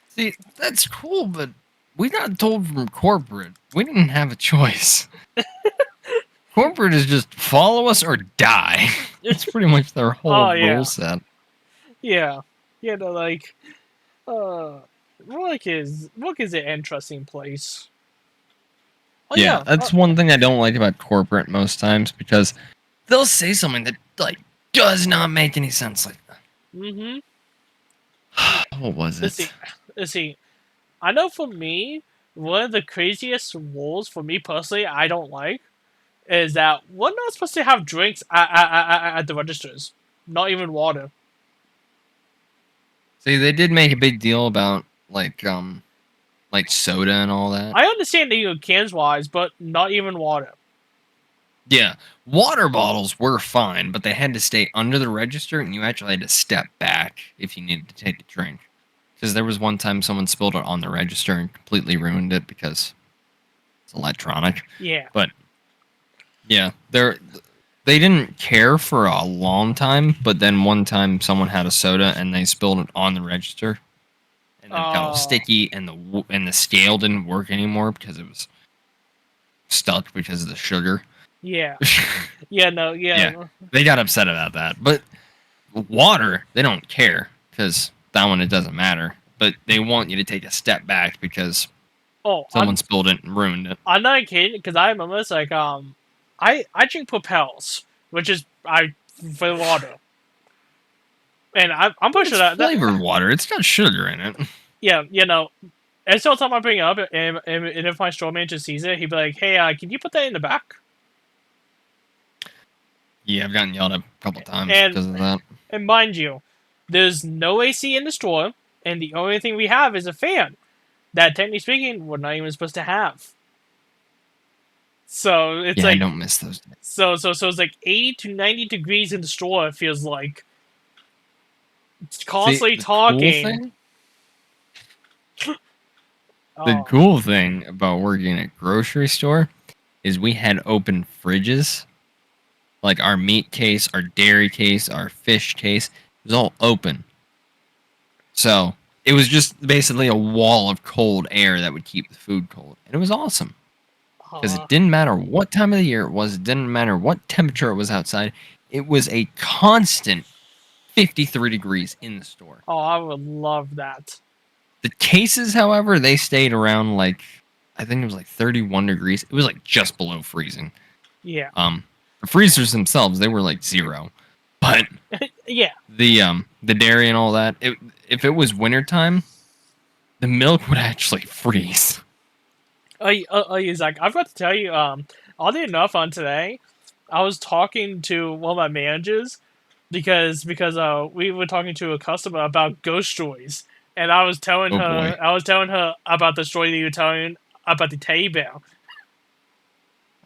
See, that's cool, but we got told from corporate. We didn't have a choice. Corporate is just follow us or die. It's pretty much their whole rule set. Yeah. Like, work is an interesting place. Oh, Yeah, that's one thing I don't like about corporate most times because they'll say something that like does not make any sense. Like, mm-hmm. What was it? Let's see. I know for me, one of the craziest rules for me personally I don't like is that we're not supposed to have drinks at the registers. Not even water. See, they did make a big deal about like soda and all that. I understand the cans wise, but not even water. Yeah, water bottles were fine, but they had to stay under the register, and you actually had to step back if you needed to take a drink. Because there was one time someone spilled it on the register and completely ruined it because it's electronic. Yeah. But yeah, they didn't care for a long time, but then one time someone had a soda and they spilled it on the register, and then it got all sticky, and the scale didn't work anymore because it was stuck because of the sugar. Yeah. Yeah. They got upset about that, but water they don't care because that one it doesn't matter. But they want you to take a step back because someone spilled it and ruined it. I'm not kidding because I remember it's like I drink Propels, which is for water, and I'm pretty sure that flavored water. It's got sugar in it. Yeah, and so time I bring it up, and if my store manager sees it, he'd be like, "Hey, can you put that in the back?" Yeah, I've gotten yelled at a couple times because of that. And mind you, there's no AC in the store, and the only thing we have is a fan that, technically speaking, we're not even supposed to have. So it's like I don't miss those days. So it's like 80 to 90 degrees in the store. It feels like it's constantly talking. The cool thing about working at a grocery store is we had open fridges. Like our meat case, our dairy case, our fish case, it was all open. So it was just basically a wall of cold air that would keep the food cold. And it was awesome. Because it didn't matter what time of the year it was, it didn't matter what temperature it was outside. It was a constant 53 degrees in the store. Oh, I would love that. The cases, however, they stayed around like, I think it was like 31 degrees. It was like just below freezing. Yeah. The freezers themselves, they were like 0. But yeah. The dairy and all that, if it was wintertime, the milk would actually freeze. Yeah, Zach, I've got to tell you, oddly enough, on today, I was talking to one of my managers because we were talking to a customer about ghost stories, and Oh boy. I was telling her about the story that you were telling about the teddy bear.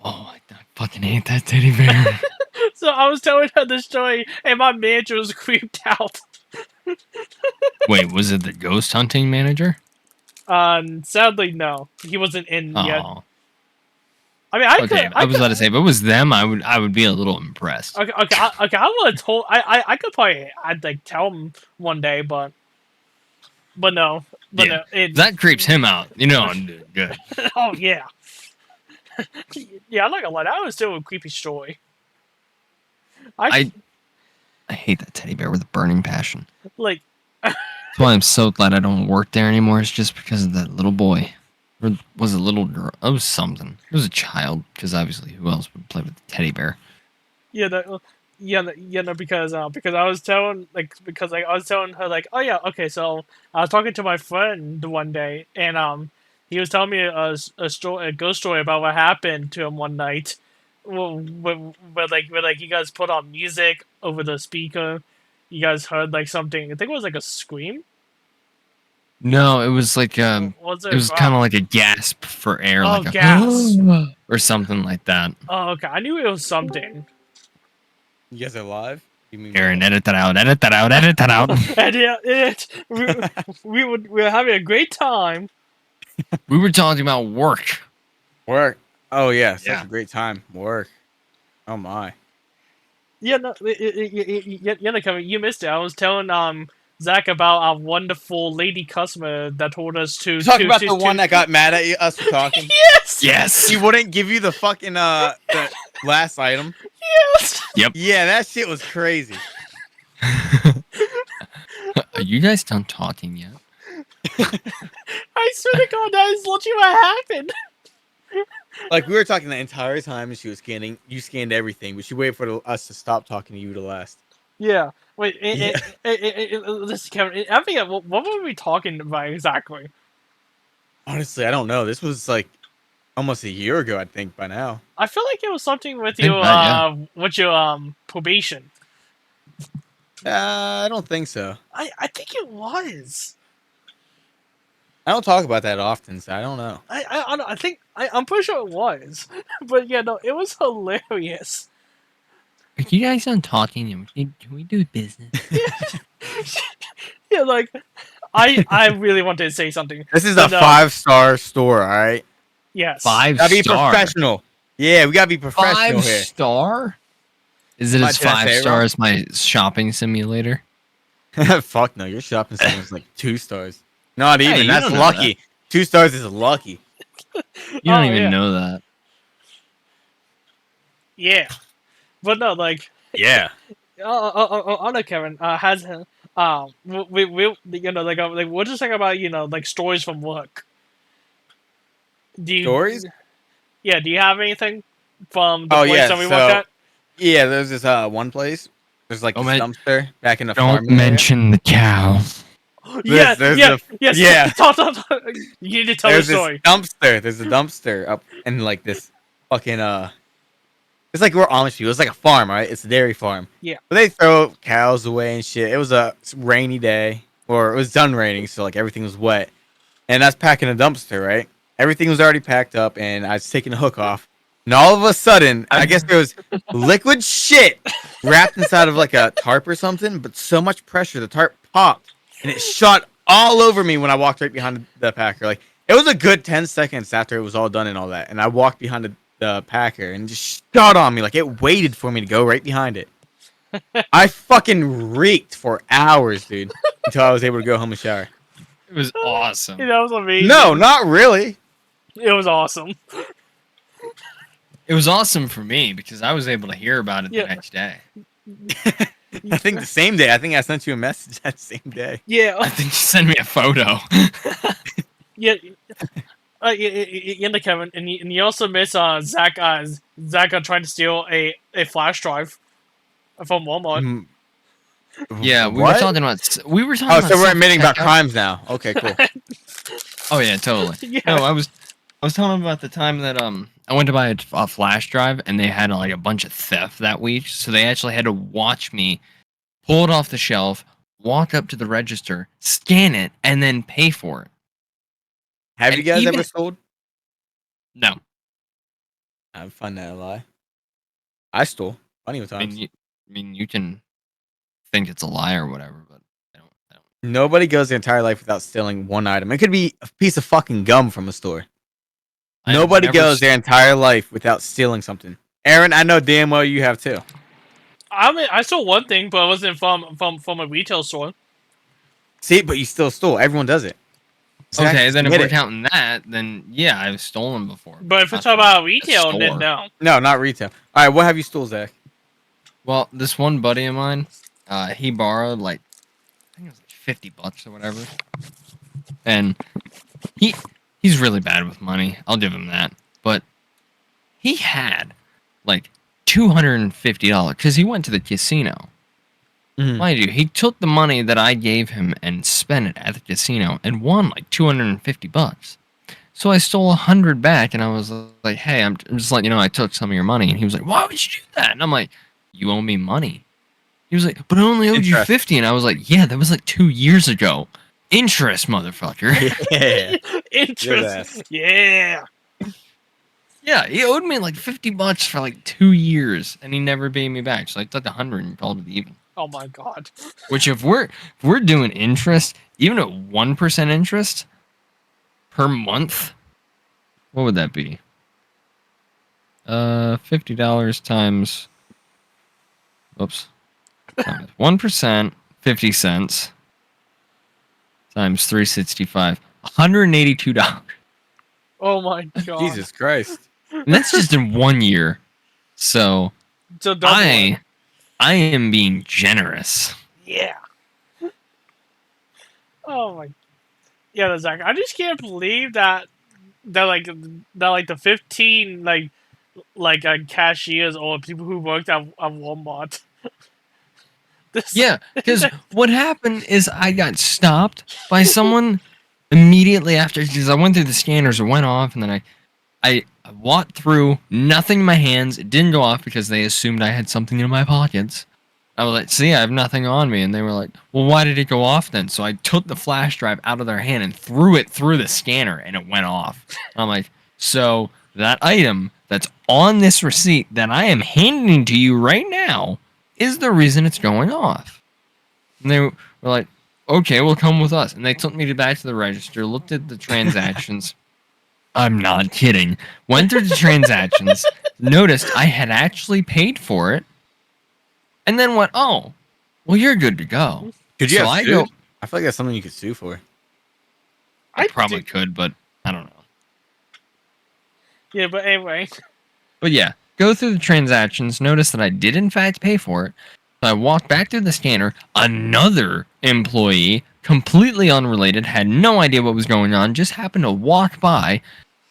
Oh, I fucking hate that teddy bear. So I was telling her the story, and my manager was creeped out. Wait, was it the ghost hunting manager? Sadly, no, he wasn't in yet. Oh, I mean, okay. I was about to say, if it was them, I would be a little impressed. okay, I would have told. I could probably, I'd like tell him one day, but no, but Yeah, no. It, that creeps him out. You know, I'm doing good. oh yeah, yeah. I'm not gonna lie, that was still a creepy story. I hate that teddy bear with a burning passion. Like. That's why I'm so glad I don't work there anymore. It's just because of that little boy. Or was it a little girl? It was something. It was a child, because obviously who else would play with the teddy bear? Yeah, no, because I was telling I was telling her like, oh yeah, okay, so I was talking to my friend one day, and he was telling me a ghost story about what happened to him one night, where you guys put on music over the speaker, you guys heard like something. I think it was like a scream. No, it was like Was it it? was kind of like a gasp for air, Oh, like a gas. or something like that. Oh, okay, I knew it was something. You guys are live? You mean Aaron, edit that out. Edit that out. Edit that out. And yeah, we were having a great time. We were talking about work. work? Oh yeah, such Yeah. a great time. Work. Oh my. Yeah, no, Kevin, you missed it. I was telling Zach about our wonderful lady customer that told us to. You talking about the one that got mad at us for talking? Yes. Yes. He wouldn't give you the fucking the last item. Yes. Yep. Yeah, that shit was crazy. Are you guys done talking yet? I swear to God, that is literally what happened. Like we were talking the entire time, and she was scanning. You scanned everything, but she waited for us to stop talking to you to last. Yeah. Wait. Yeah. Listen, Kevin. I think what were we talking about exactly? Honestly, I don't know. This was like almost a year ago, I think, by now. I feel like it was something with think your that, with your probation. I don't think so. I think it was. I don't talk about that often, so I don't know. I think I'm pretty sure it was, but yeah, no, it was hilarious. Are you guys done talking? Can we do business? Yeah, like I really wanted to say something. This is a but, 5-star store, all right? Yes. 5 Gotta be star. professional. Yeah, we gotta be professional 5 here. star? Is it What, as did I 5 say it star as my shopping simulator? Fuck no, your shopping center was like 2 stars. Not even. you That's don't know lucky. 2 stars is lucky. You don't Oh, even yeah. know that. Yeah, but no, like Yeah. Anna Kevin has we like we're just talking about like stories from work. Do you Stories? Yeah, do you have anything from the Oh, place yeah, that we so- worked at? Yeah, there's this one place. There's like Oh, this man. dumpster back in the Don't farming area. mention the cow. Yeah, there's yes. yeah. Talk. You need to tell the There's this story. dumpster. There's a dumpster up in like this fucking it's like we're Amish people. It's like a farm, right? It's a dairy farm. Yeah. But they throw cows away and shit. It was a rainy day, or it was done raining, so like everything was wet. And I was packing a dumpster, right? Everything was already packed up, and I was taking the hook off. And all of a sudden, I guess there was liquid shit wrapped inside of like a tarp or something, but so much pressure, the tarp popped, and it shot all over me when I walked right behind the packer. Like, it was a good 10 seconds after it was all done and all that, and I walked behind the packer, and just shot on me. Like, it waited for me to go right behind it. I fucking reeked for hours, dude, until I was able to go home and shower. It was awesome. That was amazing. No, not really. It was awesome. It was awesome for me because I was able to hear about it Yeah. the next day. I think the same day. I think I sent you a message that same day. Yeah, I think you sent me a photo. yeah. Kevin, and you also miss Zach. Zach tried to steal a flash drive from Walmart. Mm. Yeah, we What? were talking about. Oh, so we're admitting about crimes now. Okay, cool. Oh yeah, totally. Yeah. No, I was I was telling him about the time that I went to buy a flash drive and they had like a bunch of theft that week, so they actually had to watch me pull it off the shelf, walk up to the register, scan it, and then pay for it. Have And you guys even ever sold? no, I find that a lie. I stole plenty of I mean, times. you can think it's a lie or whatever, but I don't. Nobody goes their entire life without stealing one item. It could be a piece of fucking gum from a store. I have Nobody never goes their entire life without stealing something. Aaron, I know damn well you have too. I mean, I stole one thing, but it wasn't from a retail store. See, but you still stole. Everyone does it. Zach, Okay, just then if admit we're it. counting that, then yeah, I've stolen before. But if Not it's about from a retail, then store. no. No, not retail. All right, what have you stole, Zach? Well, this one buddy of mine, he borrowed like I think it was like $50 or whatever, and he he's really bad with money. I'll give him that. But he had like $250 because he went to the casino. Mhm. Mind you, he took the money that I gave him and spent it at the casino and won like $250. So I stole 100 back, and I was like, "Hey, I'm just letting you know I took some of your money." And he was like, "Why would you do that?" And I'm like, "You owe me money." He was like, "But I only owed you Interest. 50." And I was like, "Yeah, that was like 2 years ago. Interest, motherfucker." Yeah. Interest. Yeah. Yeah, he owed me like $50 for like 2 years, and he never paid me back. So I took 100 and called it even. Oh my god. Which, if we're doing interest, even at 1% interest per month, what would that be? $50 times. Oops. 1%, 50 cents times 365, $182. Oh my god. Jesus Christ. And that's just in 1 year. So So double it. I am being generous. Yeah. Oh my. Yeah, Zach. I just can't believe that like the 15 cashiers or people who worked at Walmart. This, Yeah, because what happened is I got stopped by someone immediately after, because I went through the scanners, it went off, and then I walked through, nothing in my hands. It didn't go off because they assumed I had something in my pockets. I was like, "See, I have nothing on me," and they were like, "Well, why did it go off then?" So I took the flash drive out of their hand and threw it through the scanner, and it went off. I'm like, "So that item that's on this receipt that I am handing to you right now is the reason it's going off." And they were like, "Okay, well, come with us." And they took me back to the register, looked at the transactions. I'm not kidding. Went through the transactions, noticed I had actually paid for it, and then went, "Oh, well, you're good to go." Could you So have I sued? go, I feel like that's something you could sue for. I I probably do- could, but I don't know. Yeah, but anyway. But yeah, go through the transactions, notice that I did in fact pay for it. So I walked back through the scanner. Another employee, completely unrelated, had no idea what was going on, just happened to walk by,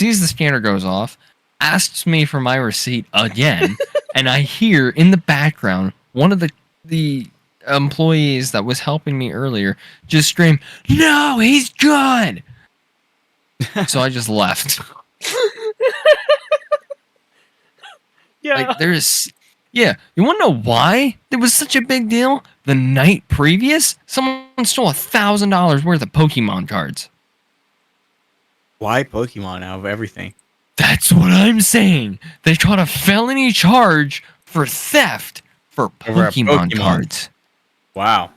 sees the scanner goes off, asks me for my receipt again, and I hear in the background one of the employees that was helping me earlier just scream, "No, he's good!" So I just left. Yeah. Like yeah. You want to know why it was such a big deal? The night previous, someone stole $1,000 worth of Pokemon cards. Why Pokemon out of everything? That's what I'm saying. They caught a felony charge for theft for Over a Pokemon Pokemon. cards. Wow.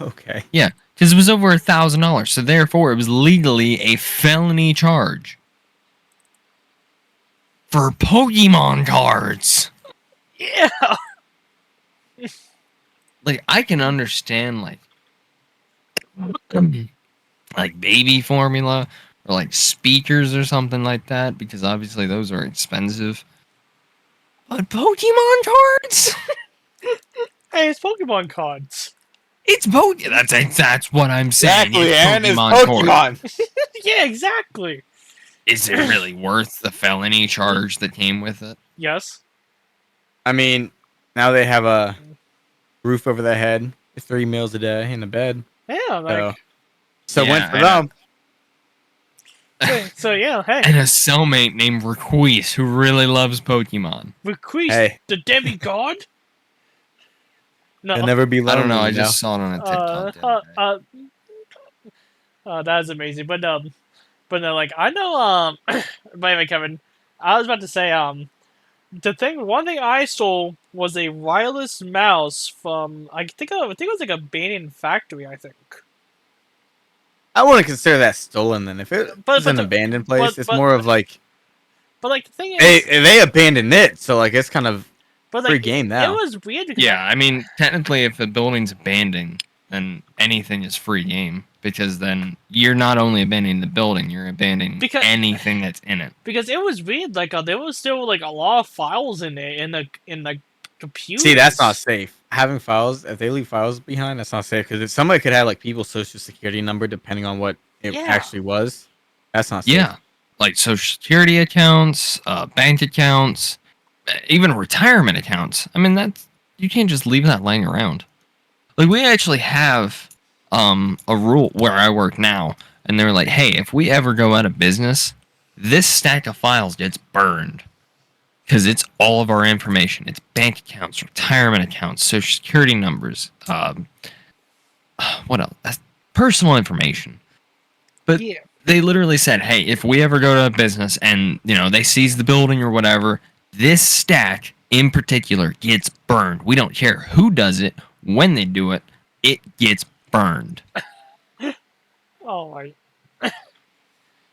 Okay. Yeah, because it was over $1,000, so therefore it was legally a felony charge for Pokemon cards. Yeah. Like, I can understand like baby formula or like speakers or something like that, because obviously those are expensive. But Pokemon cards? Hey, it's Pokemon cards. It's that's what I'm saying. Exactly, It's Aaron. It's Pokemon cards. Pokemon. Yeah, exactly. Is it really worth the felony charge that came with it? Yes. I mean, now they have a roof over their head, 3 meals a day, in a bed. Yeah, like So Yeah, went for I know. them. So yeah, hey, And a cellmate named Requise who really loves Pokemon. Request Hey, the demigod. No, I'll never be I don't know. lonely. I You know. just saw it on a TikTok the other day. that's amazing. But no, like I know. By the way, Kevin, I was about to say one thing I stole was a wireless mouse from I think it was like a abandoned factory. I think. I wouldn't consider that stolen. Then if it But was but an the, abandoned place, it's but more of like but like the thing is, they abandoned it, so like it's kind of but free like game it now. was weird because Yeah, I mean, technically, if the building's abandoned, then anything is free game because then you're not only abandoning the building, you're abandoning Because- anything that's in it. because it was weird. Like there was still like a lot of files in there in the computer. See, that's not safe. Having files, if they leave files behind, that's not safe because if somebody could have like people's social security number depending on what it Yeah. actually was, that's not safe. Yeah, like social security accounts, bank accounts, even retirement accounts. I mean, that's you can't just leave that laying around. Like we actually have a rule where I work now, and they're like, hey, if we ever go out of business, this stack of files gets burned because it's all of our information. It's bank accounts, retirement accounts, social security numbers, what else? That's personal information. But Yeah. they literally said, hey, if we ever go to a business and, they seize the building or whatever, this stack in particular gets burned. We don't care who does it, when they do it, it gets burned. Oh my.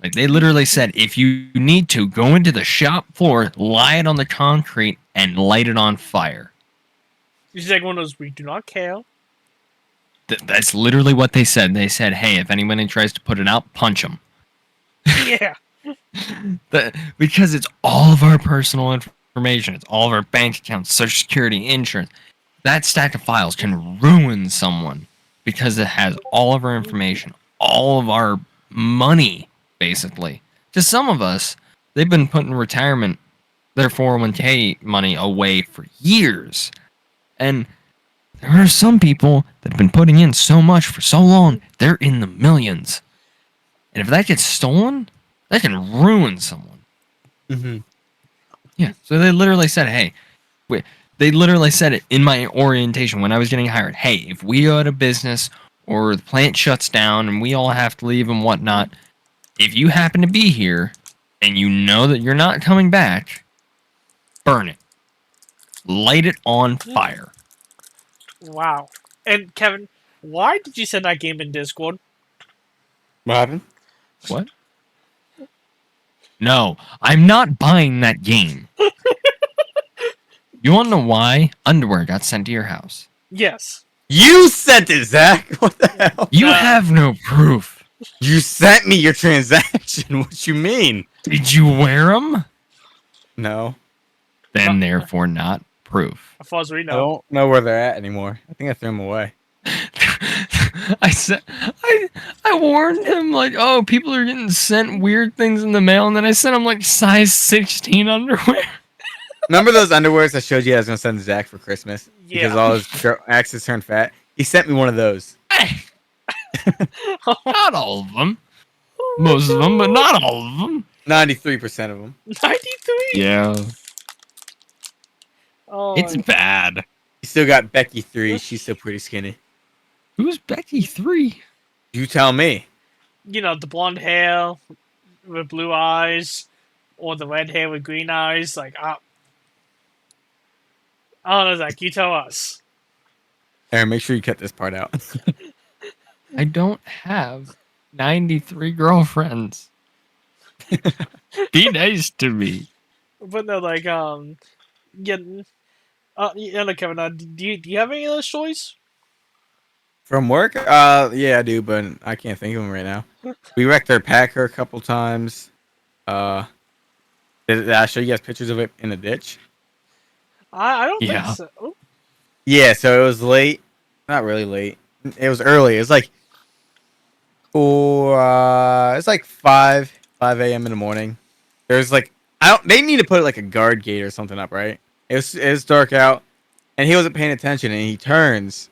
Like they literally said, if you need to, go into the shop floor, lie it on the concrete, and light it on fire. It's like one of those we do not care. That's literally what they said. They said, hey, if anyone tries to put it out, punch them. Yeah. Because it's all of our personal information. It's all of our bank accounts, social security, insurance. That stack of files can ruin someone because it has all of our information, all of our money, basically. To some of us, they've been putting retirement, their 401k money away for years. And there are some people that have been putting in so much for so long, they're in the millions. And if that gets stolen, that can ruin someone. Mm-hmm. Yeah. So they literally said, hey, they literally said it in my orientation when I was getting hired. Hey, if we go out of business or the plant shuts down and we all have to leave and whatnot, if you happen to be here and you know that you're not coming back, burn it. Light it on fire. Wow. And Kevin, why did you send that game in Discord? What happened? What? No, I'm not buying that game. You want to know why? Underwear got sent to your house. Yes. You sent it, Zach. What the hell? You have no proof. You sent me your transaction. What you mean? Did you wear them? No, Then, therefore, not proof. As far as we I know. don't know where they're at anymore. I think I threw them away. I said, I warned him like, oh, people are getting sent weird things in the mail, and then I sent him like size 16 underwear. Remember those underwears I showed you I was gonna send Zach for Christmas because Yeah. all his exes turned fat? He sent me one of those. Not all of them. Most of them, but not all of them. 93% of them. 93? Yeah. Oh, It's bad. You still got Becky 3. She's still pretty skinny. Who's Becky 3? You tell me. you know, the blonde hair with blue eyes, or the red hair with green eyes. Like, I don't know, Zach, you tell us. Aaron, make sure you cut this part out. I don't have 93 girlfriends. Be nice to me. But no, like, yeah, no, Kevin, do you have any other stories? From work? Yeah, I do, but I can't think of them right now. We wrecked their Packer a couple times. Did I show you guys pictures of it in the ditch? I don't Yeah. think so. Oh, Yeah, so it was late. Not really late. It was early. It was like it's like 5 a.m. in the morning. There's like they need to put like a guard gate or something up, right? It was dark out and he wasn't paying attention and he turns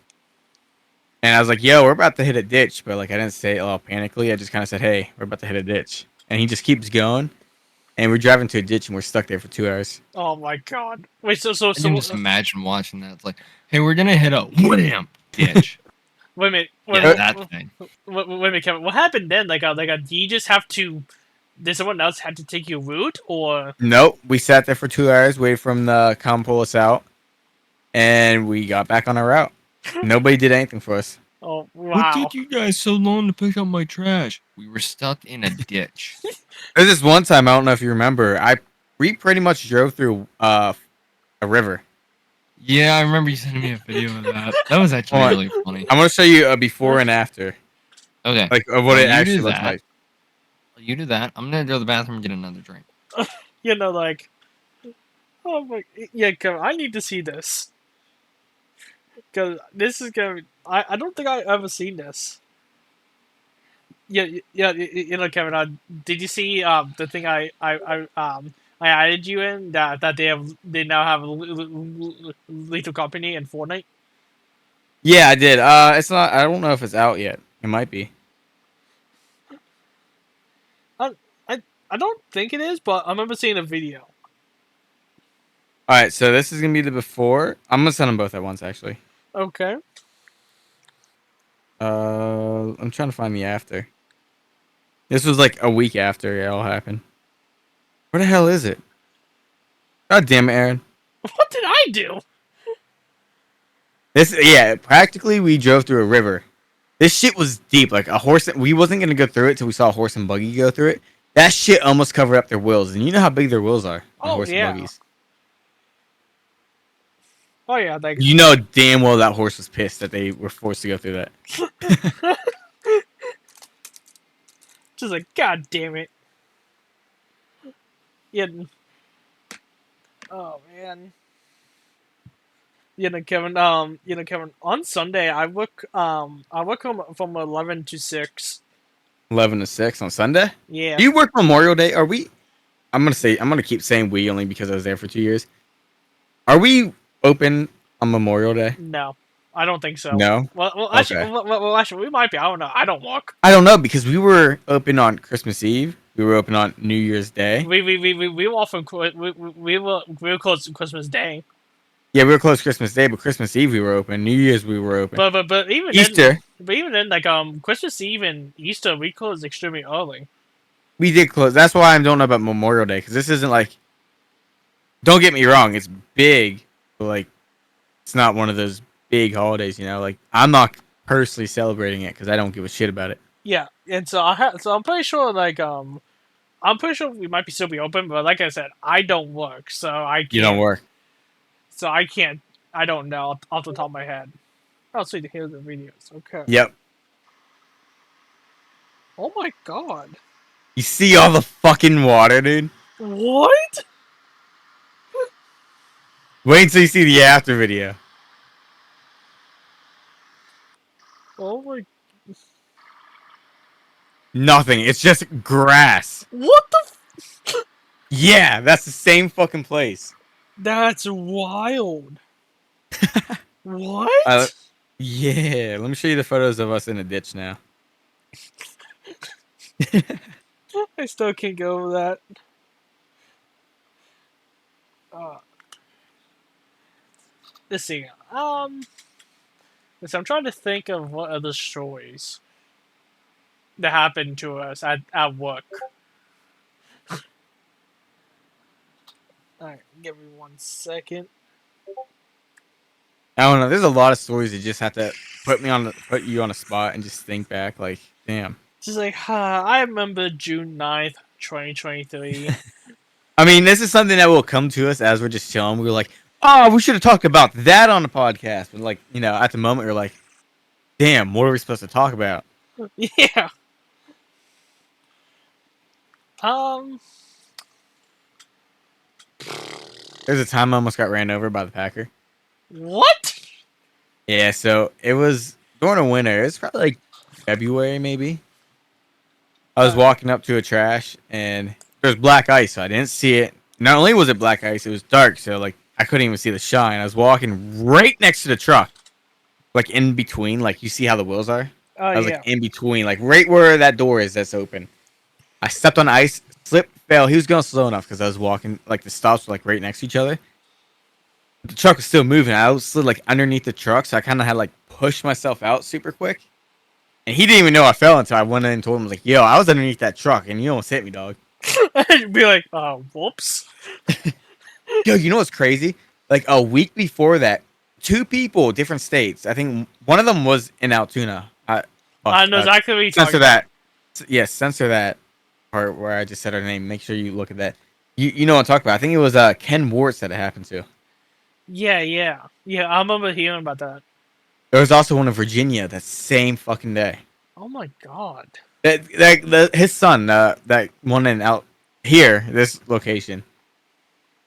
and I was like, yo, we're about to hit a ditch, but like I didn't say it all panically. I just kind of said, hey, we're about to hit a ditch. and he just keeps going. And we're driving to a ditch, and we're stuck there for 2 hours. Oh my god. Wait, I can just imagine watching that. It's like, hey, we're gonna hit a wham ditch. wait a minute. Yeah, that thing. Wait a minute, Kevin. What happened then? Do you just have to? Did someone else have to take your route, or? Nope. We sat there for 2 hours, waited for them to come pull us out, and we got back on our route. Nobody did anything for us. Oh wow. What took you guys so long to pick up my trash? We were stuck in a ditch. There's this one time, I don't know if you remember, we pretty much drove through a river. Yeah, I remember you sending me a video of that. That was actually really funny. I'm gonna show you a before and after, Okay. like of what Well, it you actually do looks that. like. You do that. I'm gonna go to the bathroom and get another drink. You know, like. Oh my. Yeah, Kevin. I need to see this. Because this is gonna. I don't think I've ever seen this. Yeah, you know, Kevin. Did you see the thing I added you in that they now have Lethal Company in Fortnite? Yeah, I did. It's not. I don't know if it's out yet. It might be. I don't think it is, but I remember seeing a video. All right, so this is gonna be the before. I'm gonna send them both at once, actually. Okay. I'm trying to find the after. This was like a week after it all happened. Where the hell is it? God damn it, Aaron. What did I do? Practically we drove through a river. This shit was deep. Like a horse. We wasn't gonna go through it till we saw a horse and buggy go through it. That shit almost covered up their wheels, and you know how big their wheels are on Oh, horse yeah. and buggies. Oh yeah, like You know damn well that horse was pissed that they were forced to go through that. just like god damn it. Yeah. Oh man. Kevin. Kevin. On Sunday, I work from 11 to 6. 11 to 6 on Sunday. Yeah. Do you work Memorial Day? Are we? I'm gonna keep saying we only because I was there for 2 years. Are we open on Memorial Day? No, I don't think so. No. Well, Okay. actually, we might be. I don't know. I don't work. I don't know because we were open on Christmas Eve. We were open on New Year's Day. We were off on we were closed Christmas Day. Yeah, we were closed Christmas Day, but Christmas Eve we were open. New Year's we were open. But even Easter then, like Christmas Eve and Easter we closed extremely early. we did close. That's why I don't know about Memorial Day because this isn't like. Don't get me wrong, it's big, but like, it's not one of those big holidays. You know, like I'm not personally celebrating it because I don't give a shit about it. Yeah, and so I'm pretty sure we might still be open, but like I said, I don't work, so I can't. You don't work. So I can't. I don't know off the top of my head. Oh, sweet. Here's the videos. Okay. Yep. Oh my god. You see all the fucking water, dude. What? Wait until you see the after video. Oh my. Nothing. It's just grass. What the? Yeah, that's the same fucking place. That's wild. What? Yeah, let me show you the photos of us in a ditch now. I still can't get over that. Let's see. I'm trying to think of what other stories that happened to us at work. Alright, give me 1 second. I don't know. There's a lot of stories that just have to put you on a spot and just think back. Like, damn. Just like, I remember June 9th, 2023. I mean, this is something that will come to us as we're just chilling. We're like, oh, we should have talked about that on the podcast. But like, you know, at the moment, we're like, damn, what are we supposed to talk about? Yeah. There's a time I almost got ran over by the Packer. What? Yeah, so it was during the winter. It's probably like February, maybe. I was walking up to a trash, and there's black ice, so I didn't see it. Not only was it black ice, it was dark, so like I couldn't even see the shine. I was walking right next to the truck, like in between. Like you see how the wheels are? I was Yeah. like in between, like right where that door is that's open. I stepped on ice, slipped, fell. He was going slow enough because I was walking, like the stops were like right next to each other. The truck was still moving. I was slid like underneath the truck, so I kind of had like pushed myself out super quick. And he didn't even know I fell until I went in and told him, like, yo, I was underneath that truck and you almost hit me, dog. I'd be like, whoops. Yo, you know what's crazy? Like a week before that, two people, different states. I think one of them was in Altoona. I know exactly what you're talking Censor about. that. Yes, censor that part where I just said her name. Make sure you look at that. You know what I'm talking about. I think it was Ken Warts that it happened to. Yeah. I remember hearing about that. There was also one in Virginia that same fucking day. Oh my god. His son, that one in out here, this location.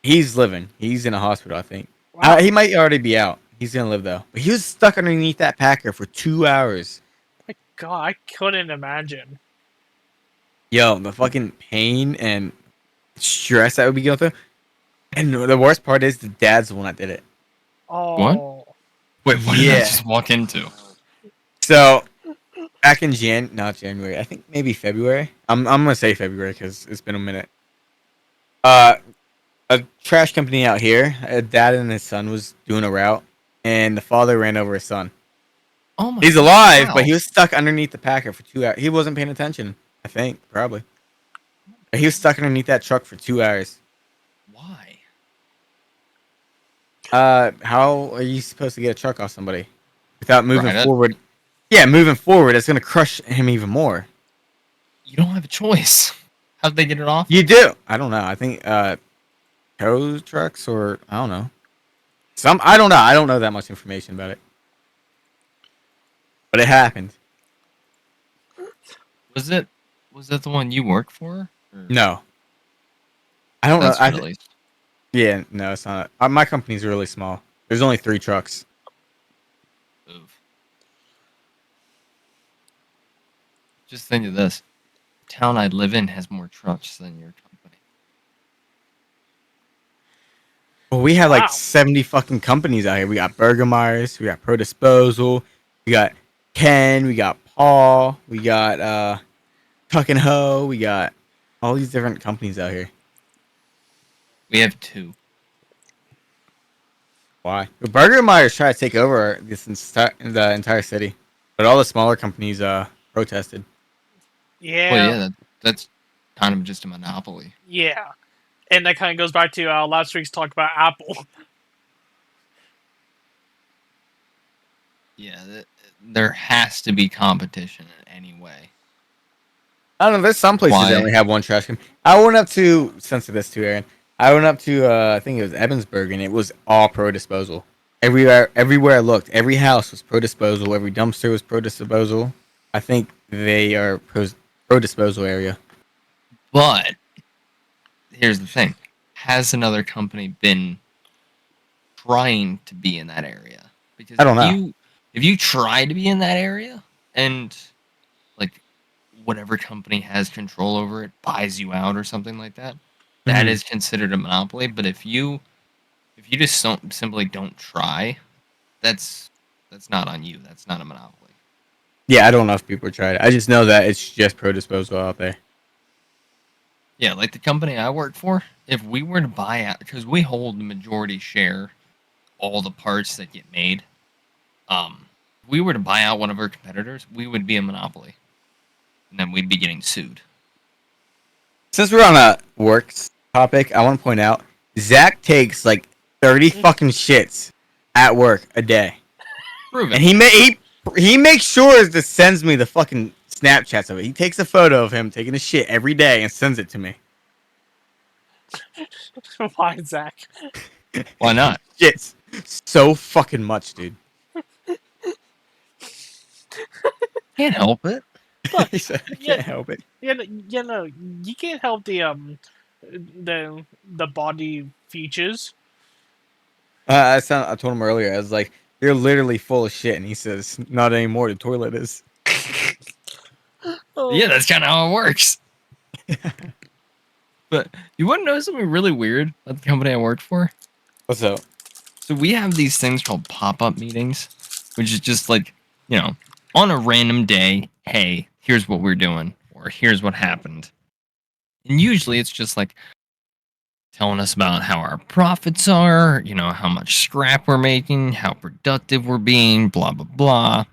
He's living. He's in a hospital, I think. Wow. He might already be out. He's gonna live though. But he was stuck underneath that Packer for 2 hours. My god, I couldn't imagine. Yo, the fucking pain and stress that would be going through. And the worst part is the dad's the one that did it. Oh. Wait, what did I Yeah. just walk into? So back in not January, I think maybe February. I'm gonna say February because it's been a minute. A trash company out here, a dad and his son was doing a route, and the father ran over his son. Oh my! He's alive, wow. but he was stuck underneath the Packer for 2 hours. He wasn't paying attention, I think, probably. But he was stuck underneath that truck for 2 hours. Why? How are you supposed to get a truck off somebody without moving Right, forward? Yeah, moving forward, it's gonna crush him even more. You don't have a choice. How'd they get it off? You do. I don't know. I think tow trucks or I don't know. I don't know. I don't know that much information about it. But it happened. Was that the one you work for? Or- No. I don't know. That's really. Yeah, no, it's not. My company's really small. There's only 3 trucks. Oof. Just think of this. The town I live in has more trucks than your company. Well, we have Wow. like 70 fucking companies out here. We got Burger Myers, we got Pro Disposal, we got Ken, we got Paul, we got Tuck and Ho, we got all these different companies out here. We have 2. Why? Well, Burger Myers tried to take over the entire city, but all the smaller companies protested. Yeah. Well, yeah, that's kind of just a monopoly. Yeah. And that kind of goes back to last week's talk about Apple. Yeah, there has to be competition in any way. I don't know. There's some places Why? that only have one trash can. I went up to censor this too, Aaron. I went up to I think it was Evansburg, and it was all Pro Disposal. Everywhere I looked, every house was Pro Disposal. Every dumpster was Pro Disposal. I think they are Pro Disposal area. But here's the thing: has another company been trying to be in that area? Because I don't know. If you try to be in that area and like whatever company has control over it buys you out or something like that, that Mhm. is considered a monopoly. But if you just simply don't try, that's not on you. That's not a monopoly. Yeah, I don't know if people tried it. I just know that it's just Pro Disposal out there. Yeah, like the company I work for, if we were to buy out, because we hold the majority share, all the parts that get made. If we were to buy out one of our competitors, we would be a monopoly, and then we'd be getting sued. Since we're on a works topic, I want to point out Zach takes like 30 fucking shits at work a day, Prove it. and he makes sure to sends me the fucking Snapchats of it. He takes a photo of him taking a shit every day and sends it to me. Why, Zach? Why not? Shits so fucking much, dude. Can't help it. He said, I Yeah. can't help it. You can't help the body features. I told him earlier. I was like, "You're literally full of shit," and he says, "Not anymore. The toilet is." Oh. Yeah, that's kind of how it works. But you want to know something really weird about the company I worked for? What's up? So we have these things called pop-up meetings, which is just like, on a random day, hey, here's what we're doing, or here's what happened. And usually it's just like telling us about how our profits are, how much scrap we're making, how productive we're being, blah, blah, blah.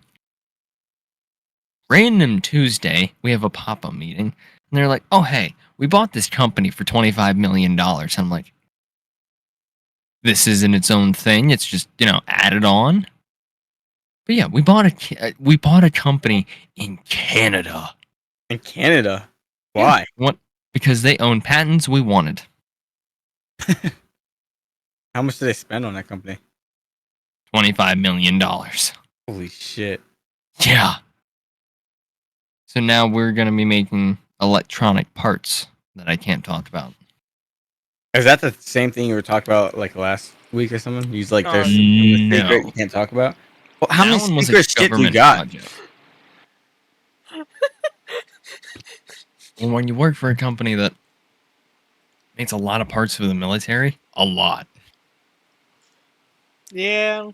Random Tuesday, we have a pop-up meeting, and they're like, oh, hey, we bought this company for $25 million. I'm like, this isn't its own thing. It's just, added on. But yeah, we bought a company in Canada. In Canada? Yeah, Why? what? Because they own patents we wanted. How much did they spend on that company? $25 million. Holy shit. Yeah. So now we're going to be making electronic parts that I can't talk about. Is that the same thing you were talking about like last week or something? You like there's a No. secret you can't talk about? Well, how That many one was a secret shit do you government got? project. Well, when you work for a company that makes a lot of parts for the military, a lot. Yeah.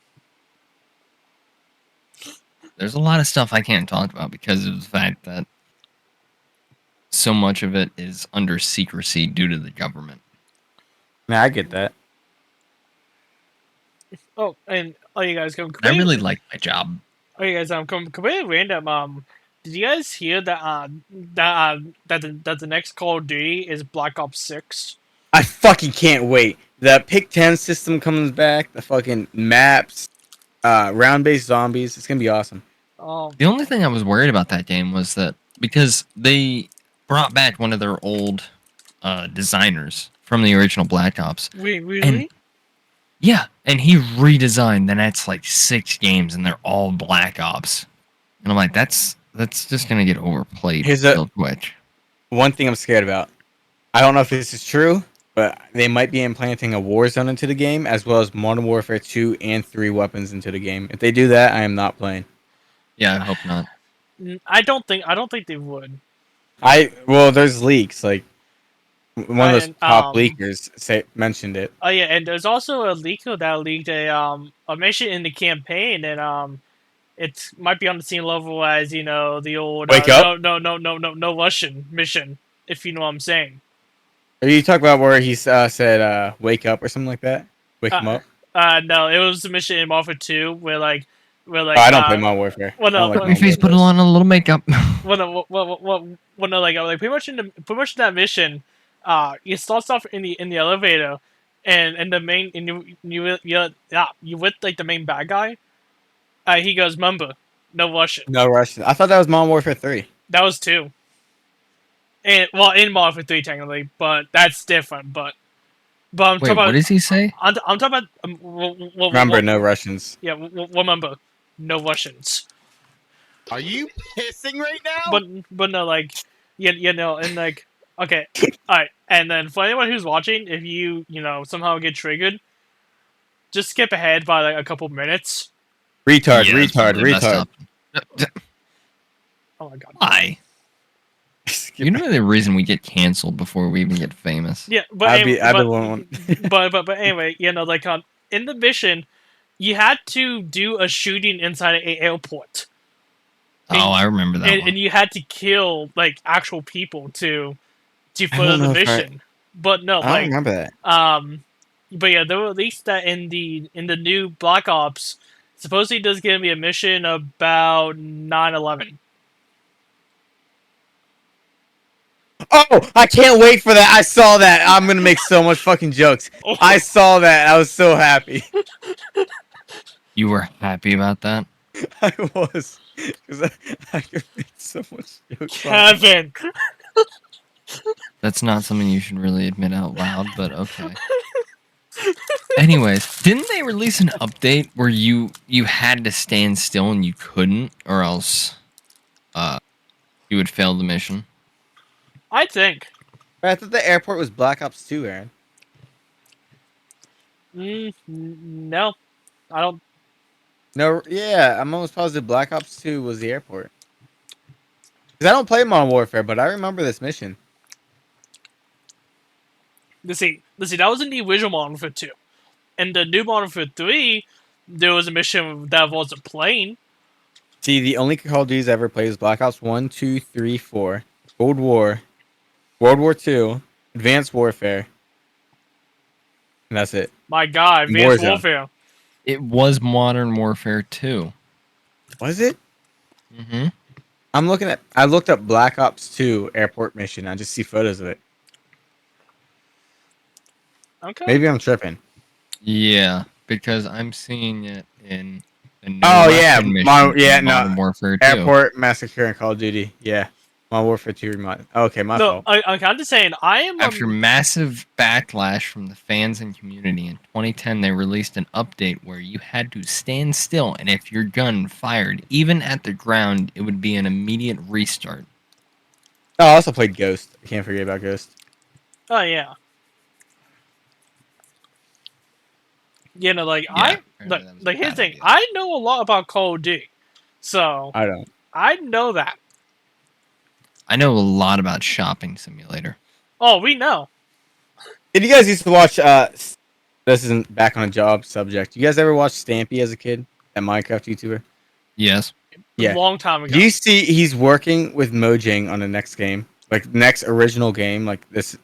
There's a lot of stuff I can't talk about because of the fact that so much of it is under secrecy due to the government. Nah, I get that. Oh, and you guys come. I really like my job. Oh, you guys completely random. Did you guys hear that that the next Call of Duty is Black Ops 6? I fucking can't wait. The Pick 10 system comes back. The fucking maps, round-based zombies. It's gonna be awesome. Oh, The only thing I was worried about that game was that because they brought back one of their old designers from the original Black Ops. wait, really? And yeah, and he redesigned the next like 6 games, and they're all Black Ops. And I'm like, that's just gonna get overplayed real quick. One thing I'm scared about. I don't know if this is true, but they might be implanting a war zone into the game, as well as Modern Warfare 2 and 3 weapons into the game. If they do that, I am not playing. Yeah, I hope not. I don't think they would. Well, there's leaks. Like one of those And, top leakers mentioned it. Oh yeah, and there's also a leaker that leaked a mission in the campaign, and it might be on the same level as the old Wake up? no Russian mission, if you know what I'm saying. Are you talking about where he said "wake up" or something like that? Wake him up. No, it was a mission in Warfare 2 where Oh, I don't play Modern Warfare. Well, no, I don't like Put Modern your face, Warfare. put on a little makeup. well, no, like pretty much in that mission, you starts off in the elevator, and the main and you with like the main bad guy. He goes, "Remember, no Russian." No Russian. I thought that was Modern Warfare 3. That was 2. And well, in Warfare 3 technically, but that's different. But I'm Wait, talking about. what does he say? I'm talking about. Remember, no Russians. Yeah, remember, no Russians. Are you pissing right now? But no, like, and like, okay, all right, and then for anyone who's watching, if you somehow get triggered, just skip ahead by like a couple minutes. Retard. Yeah, it's probably messed up. Oh my god. Why? You know the reason we get canceled before we even get famous? Yeah, but I'd anyway, be one. but anyway, like in the mission, you had to do a shooting inside an airport. Oh, I remember that one. And you had to kill like actual people to further the mission. But no, I don't remember that. but yeah, they released that in the new Black Ops. Supposedly, there's gonna be a mission about 9/11. Oh, I can't wait for that. I saw that. I'm gonna make so much fucking jokes. I saw that. I was so happy. You were happy about that? I was. Because I could make so much jokes. Kevin. That's not something you should really admit out loud, but okay. Anyways, didn't they release an update where you had to stand still and you couldn't, or else you would fail the mission? I think. I thought the airport was Black Ops 2, Aaron. No, I don't. No, yeah, I'm almost positive Black Ops 2 was the airport. Because I don't play Modern Warfare, but I remember this mission. Let's see, that was in the original Modern Warfare 2. In the new Modern Warfare 3, there was a mission that was a plane. See, the only Call of Duties I ever played was Black Ops 1, 2, 3, 4, Cold War, World War II, Advanced Warfare, and that's it. My God, Advanced Warzone. Warfare. It was Modern Warfare 2. Was it? Mm-hmm. I looked up Black Ops 2 airport mission. I just see photos of it. Okay. Maybe I'm tripping. Yeah, because I'm seeing it in the new Oh yeah, weapon mission in no. Modern Warfare 2. Airport Massacre in Call of Duty. Yeah, Modern Warfare 2 remod. Okay, my No, fault. I'm just saying, I am. After massive backlash from the fans and community in 2010, they released an update where you had to stand still, and if your gun fired even at the ground, it would be an immediate restart. Oh, I also played Ghost. I can't forget about Ghost. Oh yeah. You know, like Yeah, like apparently that was a here's the bad thing. idea. I know a lot about Call of Duty, so I don't. I know that. I know a lot about Shopping Simulator. Oh, we know. Did you guys used to watch? This isn't back on a job subject. You guys ever watch Stampy as a kid? That Minecraft YouTuber. Yes. Yeah. A long time ago. Do you see he's working with Mojang on the next game, like next original game, like this?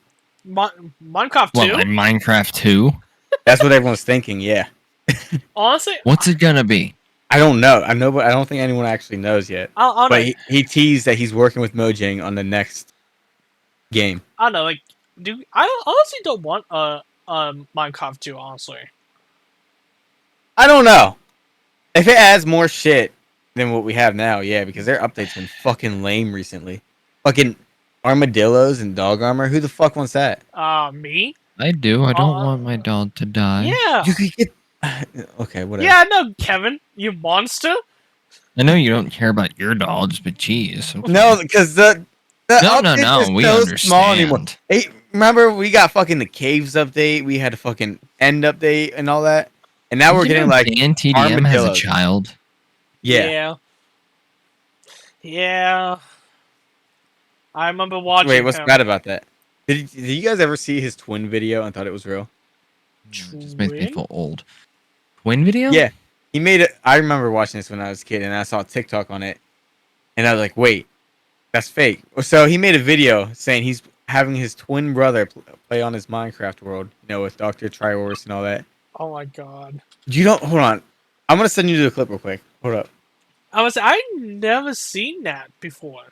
Minecraft 2? What, like Minecraft 2? That's what everyone's thinking. Yeah. Honestly, What's it gonna be? I don't know. I know, but I don't think anyone actually knows yet. I don't But know. he teased that he's working with Mojang on the next game. I don't know. Like, I honestly don't want Minecraft 2. Honestly, I don't know if it adds more shit than what we have now. Yeah, because their updates been fucking lame recently. Fucking armadillos and dog armor. Who the fuck wants that? me? I do. I don't want my dog to die. Yeah. You could get. Okay, whatever. Yeah, no, Kevin, you monster. I know you don't care about your dogs, but geez. Okay. No, because the No, updates are we so understand. small anymore. Hey, remember we got fucking the caves update. We had a fucking end update and all that, and now we're You getting know like Dan TDM has a armadillos. child. Yeah. Yeah. I remember watching. Wait, what's him. bad about that? Did you guys ever see his twin video and thought it was real? No, it just makes me Twin? feel old. Twin video? Yeah, he made it. I remember watching this when I was a kid, and I saw TikTok on it, and I was like, "Wait, that's fake." So he made a video saying he's having his twin brother play on his Minecraft world, with Dr. Triorus and all that. Oh my god. You don't. Hold on, I'm gonna send you the clip real quick. Hold up. I never seen that before.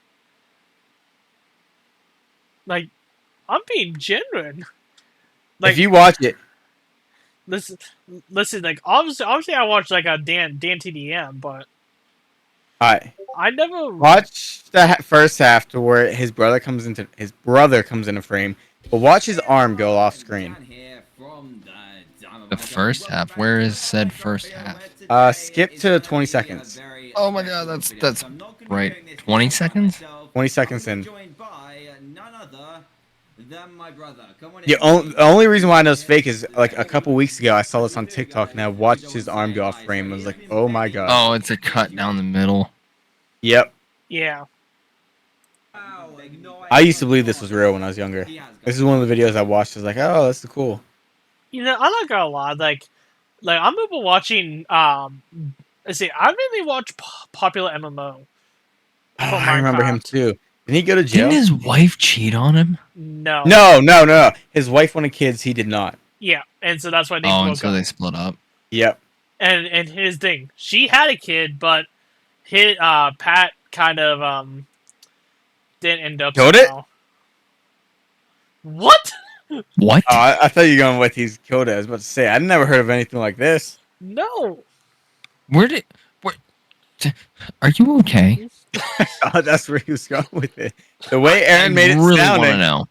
Like, I'm being genuine. Like, If you watch it, listen. Like, obviously, I watched like a Dan TDM, but all right, I never. watch the first half to where his brother comes into frame, but watch his arm go off screen. The first half? Where is said first half? Skip to 20 seconds. Oh my god, that's right. 20 seconds? 20 seconds in. The only reason why I know it's fake is like a couple weeks ago I saw this on TikTok and I watched his arm go off frame. I was like, oh my god. Oh, it's a cut down the middle. Yep. Yeah. I used to believe this was real when I was younger. This is one of the videos I watched. I was like, oh, that's cool. I'm not gonna lie. Like I remember watching. Let's see. I mainly watch popular MMO. Oh, I remember him too. Didn't he go to jail? Didn't his wife cheat on him? No. No. His wife wanted kids. He did not. Yeah, and so that's why they Oh, broke and so up. they split up. Yep. And his thing, she had a kid, but his Pat kind of didn't end up. Killed it? What? What? Oh, I thought you were going with he's killed it. I was about to say I never heard of anything like this. No. Where? Are you okay? Oh, that's where he was going with it. The way Aaron made it really sound. want to know.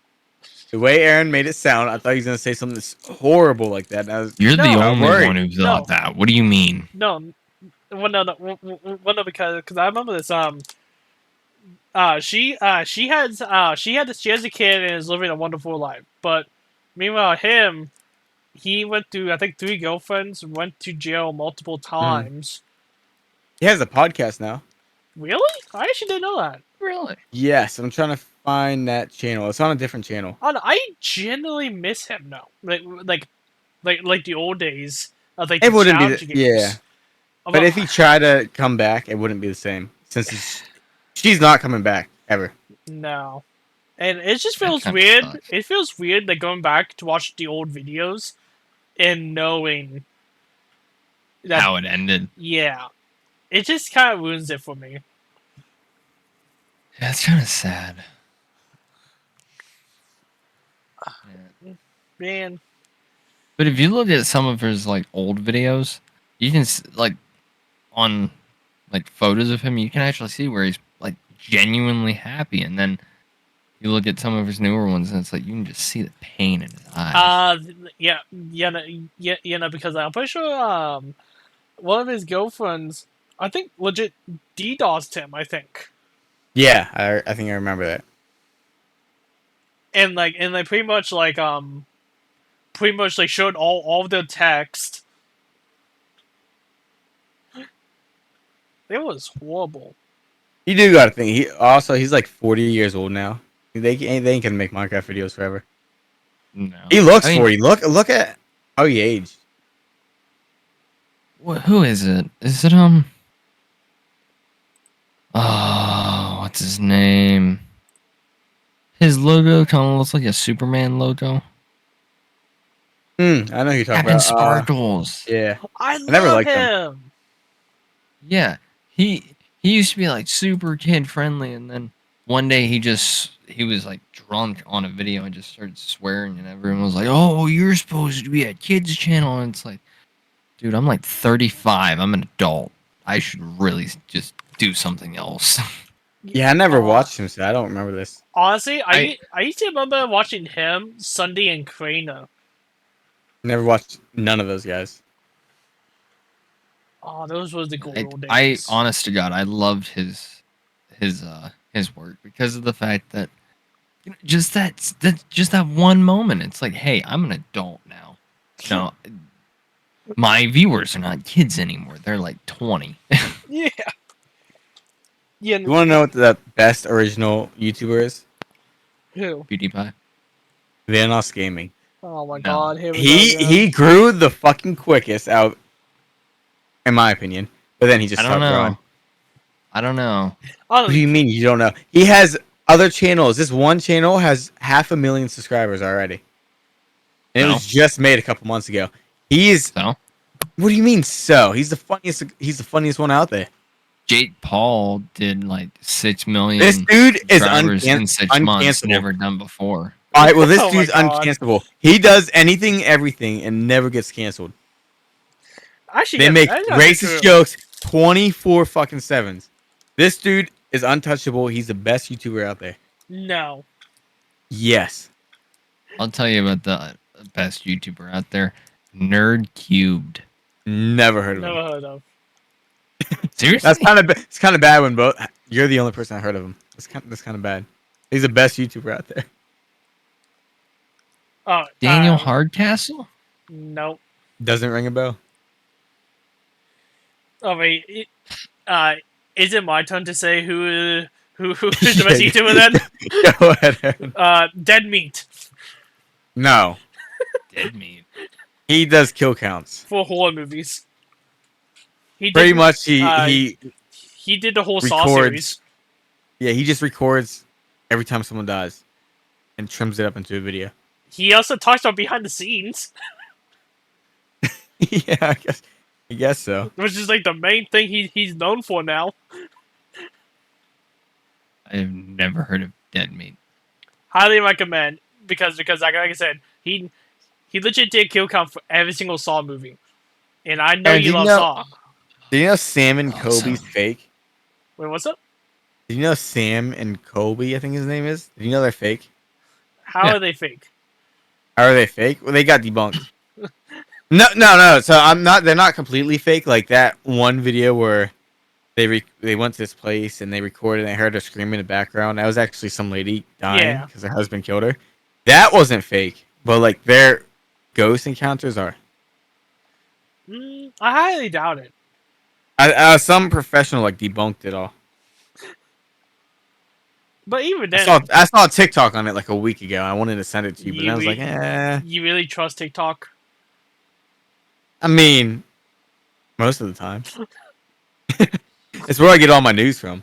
The way Aaron made it sound, I thought he was gonna say something horrible like that. You're the No. only worried. one who thought that. What do you mean? No. Well, no, because I remember this. She has a kid and is living a wonderful life. But meanwhile, he went through I think 3 girlfriends, went to jail multiple times. He has a podcast now. Really? I actually didn't know that. Really? Yes, I'm trying to find that channel. It's on a different channel. I genuinely miss him now. Like the old days of like It the wouldn't be challenge the, games. yeah. But if he tried to come back, it wouldn't be the same. Since she's not coming back ever. No. And it just That feels kinda weird. sucks. It feels weird like going back to watch the old videos and knowing that How it ended. yeah, it just kind of ruins it for me. Yeah, it's kind of sad. Yeah. Man, But if you look at some of his like old videos, you can like on like photos of him, you can actually see where he's like genuinely happy, and then you look at some of his newer ones, and it's like you can just see the pain in his eyes. because I'm pretty sure one of his girlfriends, I think, legit DDoSed him. I think, Yeah, I think I remember that. and pretty much like showed all of the text. It was horrible. You do got to think. He's like 40 years old now. They ain't gonna make Minecraft videos forever. No, He looks I mean, 40. Look at how he aged. who is it? Is it Oh, what's his name? His logo kind of looks like a Superman logo. I know who you're talking Captain about. Sparkles. Yeah, I I never love liked him. him. Yeah, he used to be like super kid friendly, and then one day he was like drunk on a video and just started swearing, and everyone was like, "Oh, you're supposed to be a kids channel," and it's like, dude, I'm like 35. I'm an adult. I should really just do something else. Yeah, I never watched him, so I don't remember this. Honestly, I I used to remember watching him, Sunday, and Craner. Never watched none of those guys. Oh, those were the good old I days. honest to God, I loved his work because of the fact that just that one moment. It's like, hey, I'm an adult now. No, my viewers are not kids anymore. They're like 20. Yeah. Yeah. You want to know what the best original YouTuber is? Who? PewDiePie. Vanoss Gaming. Oh my No. god, here we go. He grew the fucking quickest out, in my opinion. But then he just I don't stopped growing. know. I don't know. What do you mean you don't know? He has other channels. This one channel has 500,000 subscribers already, and it No. was just made a couple months ago. He's So What do you mean? So he's the funniest. He's the funniest one out there. Jake Paul did like 6 million This dude is subscribers in 6 months, uncancelable. never done before. All right, well, this Oh my dude's God. uncancelable. He does anything, everything, and never gets canceled. Actually, They yeah, make that's actually racist true. jokes 24 fucking 7s. This dude is untouchable. He's the best YouTuber out there. No. Yes. I'll tell you about the best YouTuber out there, Nerd Cubed. Never heard of Never him. heard of. Seriously? That's kind of it's kind of bad when both you're the only person I heard of him. That's kind of bad. He's the best YouTuber out there. Oh, Daniel Hardcastle? Nope. Doesn't ring a bell. Oh wait. Is it my turn to say who is the best YouTuber then? Go ahead. Aaron. Dead Meat No, Dead meat. he does kill counts. for horror movies. He Pretty did, much, uh, he he did the whole Saw records. series. He just records every time someone dies, and trims it up into a video. He also talks about behind the scenes, Yeah, I guess so. which is like the main thing he's known for now. I have never heard of Dead Meat. Highly recommend because like I said, he legit did kill count for every single Saw movie, and I know Aaron, you do you love know- Saw. Did you know Sam and Kobe's Awesome. fake? Wait, what's up? Did you know Sam and Kobe, I think his name is? Did you know they're fake? How Yeah. are they fake? How are they fake? Well, they got debunked. No. So they're not completely fake. Like that one video where they went to this place and they recorded and they heard her scream in the background. That was actually some lady dying Yeah. because her husband killed her. That wasn't fake. But like their ghost encounters are. I highly doubt it. Some professional like debunked it all. But even I then, saw a TikTok on it like a week ago. I wanted to send it to you, but You I was like, re- you really trust TikTok? I mean, most of the time. It's where I get all my news from.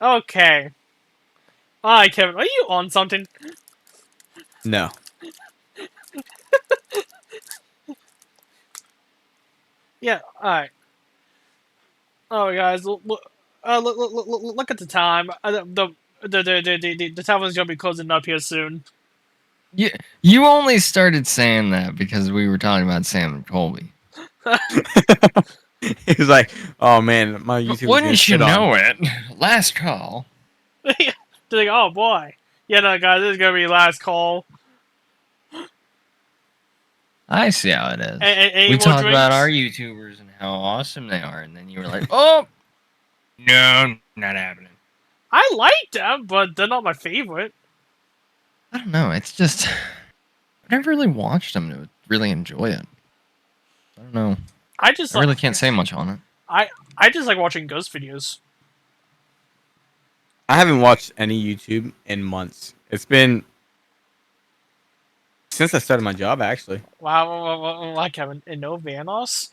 Okay. Alright, Kevin, are you on something? No. Yeah, alright. Oh, guys, look at the time. The tavern's gonna be closing up here soon. You only started saying that because we were talking about Sam and Colby. He was like, "Oh man, my YouTube is getting Wouldn't you shit on." know it? Last call. They're like, oh boy. Yeah, no, guys, this is gonna be last call. I see how it is. Any We more talk about drinks? our YouTubers and how awesome they are, and then you were like, "Oh, no, not happening." I like them, but they're not my favorite. I don't know. It's just I never really watched them to really enjoy it. I don't know. I just I really can't say much on it. I just like watching ghost videos. I haven't watched any YouTube in months. It's been since I started my job, actually. Wow, Kevin, and no Vanos.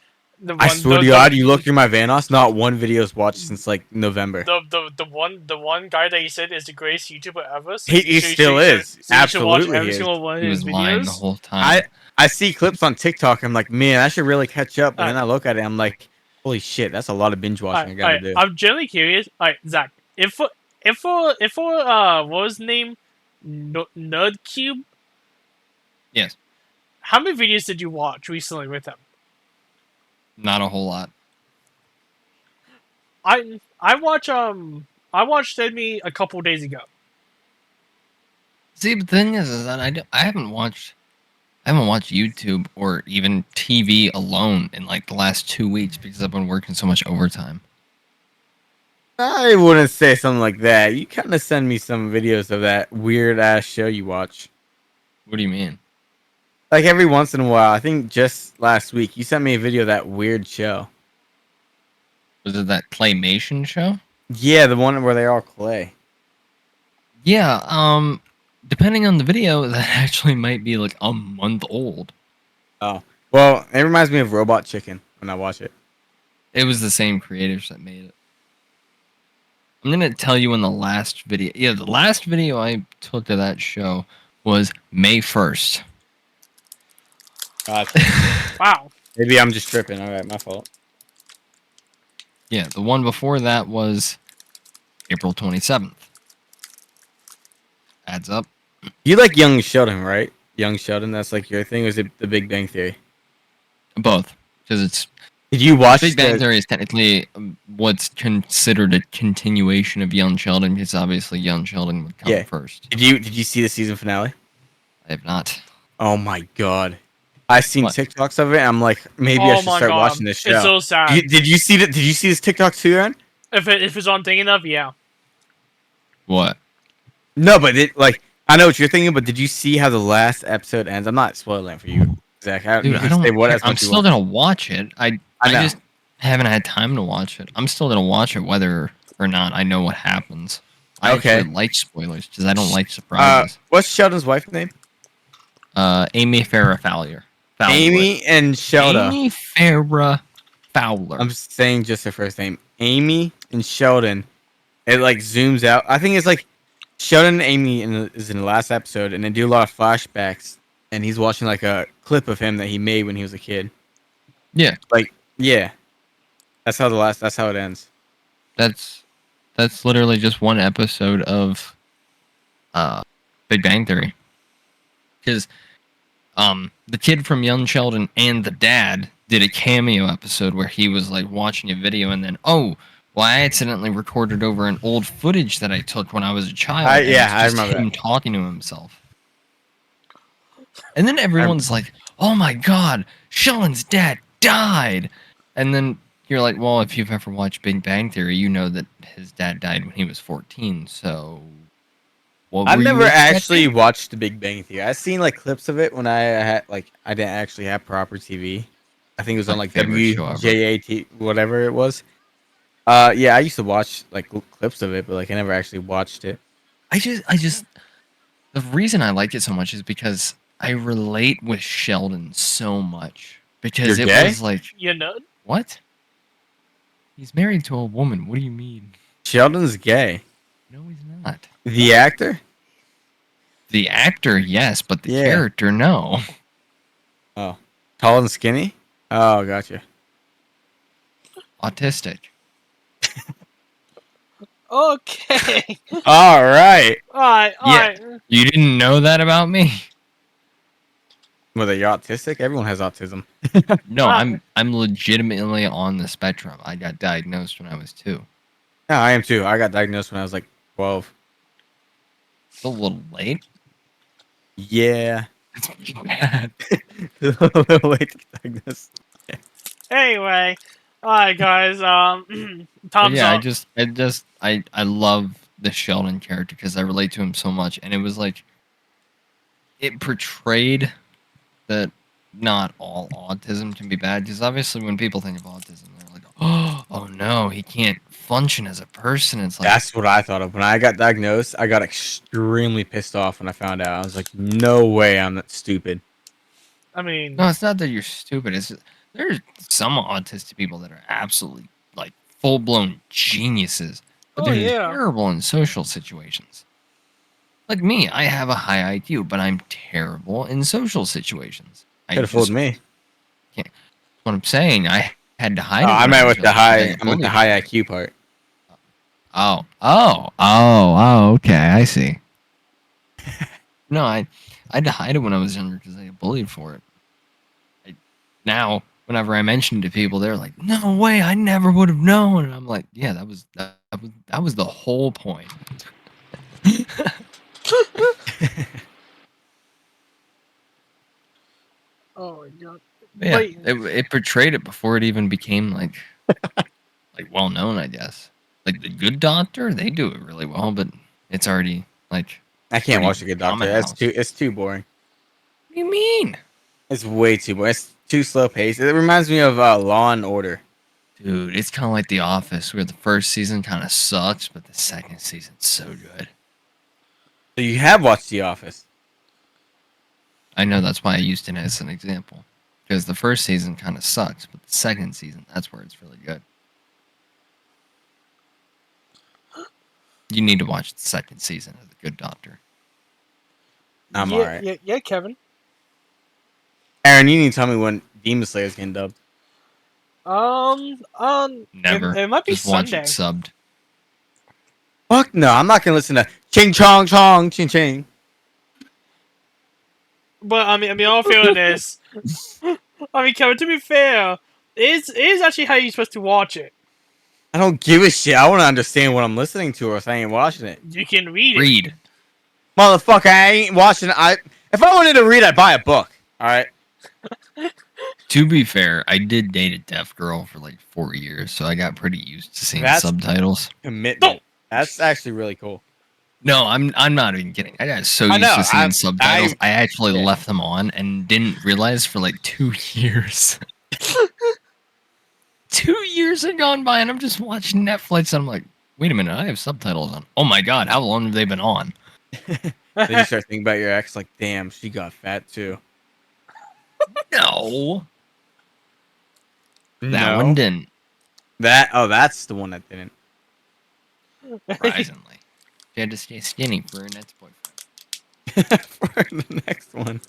I swear to God, you look through my Vanos, not one video is watched since like November. The one guy that you said is the greatest YouTuber ever. So He still is. So you should watch Absolutely, every he is. single one of He his was lying the videos. whole time. I see clips on TikTok. I'm like, man, I should really catch up. But then I look at it, I'm like, holy shit, that's a lot of binge watching I gotta do. I'm generally curious. Alright, Zach, if for what was his name, Nerdcube? Yes. How many videos did you watch recently with him? Not a whole lot. I watched Enemy a couple days ago. See, but the thing is that I haven't watched YouTube or even TV alone in like the last 2 weeks because I've been working so much overtime. I wouldn't say something like that. You kind of send me some videos of that weird ass show you watch. What do you mean? Like every once in a while. I think just last week you sent me a video of that weird show. Was it that claymation show? Yeah, the one where they're all clay. Yeah, depending on the video, that actually might be like a month old. Oh. Well, it reminds me of Robot Chicken when I watch it. It was the same creators that made it. I'm gonna tell you in the last video. Yeah, the last video I took to that show was May 1st. Wow. Maybe I'm just tripping. All right, my fault. Yeah, the one before that was April 27th. Adds up. You like Young Sheldon, right? Young Sheldon, that's like your thing. Or is it The Big Bang Theory? Both, because it's Did you watch Big Bang Theory is technically what's considered a continuation of Young Sheldon, because obviously Young Sheldon would come first. Did you see the season finale? I have not. Oh my god. I seen What? TikToks of it. I'm like, maybe I should start watching this show. It's so sad. Did you see that? Did you see this TikTok too, Aaron? If it's on thing enough, yeah. What? No, but I know what you're thinking, but did you see how the last episode ends? I'm not spoiling it for you, Zach. Dude, I don't. I'm still gonna watch it. I know. just haven't had time to watch it. I'm still gonna watch it whether or not I know what happens. I actually like spoilers because I don't like surprises. What's Sheldon's wife's name? Amy Farrah Fowler. Amy and Sheldon. Amy Farrah Fowler. I'm saying just her first name. Amy and Sheldon. It like zooms out. I think it's like Sheldon and Amy is in the last episode, and they do a lot of flashbacks. And he's watching like a clip of him that he made when he was a kid. Yeah. Like, yeah. That's how it ends. That's literally just one episode of Big Bang Theory. Because the kid from Young Sheldon and the dad did a cameo episode where he was like watching a video and then, I accidentally recorded over an old footage that I took when I was a child. I it's remember him talking to himself. And then everyone's like, "Oh my god, Sheldon's dad died!" And then you're like, "Well, if you've ever watched Big Bang Theory, you know that his dad died when he was 14. So, I've never actually watched The Big Bang Theory. I've seen like clips of it when I didn't actually have proper TV. I think it was on like WJAT, whatever it was. Yeah, I used to watch like clips of it, but like I never actually watched it. I just the reason I like it so much is because I relate with Sheldon so much because You're gay? was like, You know? what? He's married to a woman. What do you mean? Sheldon's gay. No, he's not. The actor? The actor, yes, but the Yeah. character, no. Oh, tall and skinny. Oh, gotcha. Autistic. Okay. All right. Alright, Yeah. alright. You didn't know that about me? Whether you're autistic, everyone has autism. No, Ah. I'm legitimately on the spectrum. I got diagnosed when I was 2. Yeah, I am too. I got diagnosed when I was like 12. It's a little late. Yeah. It's bad. A little late to get diagnosed. Anyway. Alright, guys. But Thumbs yeah, up. I love the Sheldon character because I relate to him so much, and it was like it portrayed that not all autism can be bad. Because obviously, when people think of autism, they're like, oh no, he can't function as a person. It's like, That's what I thought of when I got diagnosed. I got extremely pissed off when I found out. I was like, "No way, I'm that stupid." I mean, no, it's not that you're stupid. It's there's some autistic people that are absolutely like full blown geniuses, but oh they're yeah. terrible in social situations. Like me, I have a high IQ, but I'm terrible in social situations. I Could have fooled just me. can't. What I'm saying, I had to hide Oh, it I when I meant was with the younger 'cause I high. got I meant the bullied high for it. IQ part. Oh, okay, I see. No, I had to hide it when I was younger because I got bullied for it. Now, whenever I mention it to people, they're like, "No way, I never would have known." And I'm like, "Yeah, that was the whole point." Oh my god. Yeah, But it portrayed it before it even became like well known, I guess. Like the Good Doctor, they do it really well, but it's already like I can't pretty watch a good doctor. common That's house. too. It's too boring. What do you mean? It's way too boring. It's too slow paced. It reminds me of Law and Order. Dude, it's kind of like The Office, where the first season kind of sucks, but the second season's so good. So you have watched The Office. I know that's why I used it as an example. Because the first season kind of sucks, but the second season, that's where it's really good. You need to watch the second season of The Good Doctor. I'm yeah, alright. yeah, Kevin. Aaron, you need to tell me when Demon Slayer is getting dubbed. Never. It might be Just watch Sunday. it subbed. Fuck no, I'm not gonna listen to Ching Chong Chong Ching Ching. But I mean, all fairness, I mean, Kevin. To be fair, it is actually how you're supposed to watch it. I don't give a shit. I want to understand what I'm listening to, or if I ain't watching it. You can read it. Read. Motherfucker, I ain't watching. If I wanted to read, I'd buy a book. All right. To be fair, I did date a deaf girl for like 4 years, so I got pretty used to seeing That's- subtitles. Commitment. That's actually really cool. No, I'm not even kidding. I got so I used know, to seeing I'm- subtitles, I actually yeah. left them on and didn't realize for like 2 years. 2 years had gone by, and I'm just watching Netflix, and I'm like, wait a minute, I have subtitles on. Oh my god, how long have they been on? Then you start thinking about your ex, like, damn, she got fat too. No, that No. one didn't. That's the one that didn't. Surprisingly, she had to stay skinny for her next boyfriend. For the next one.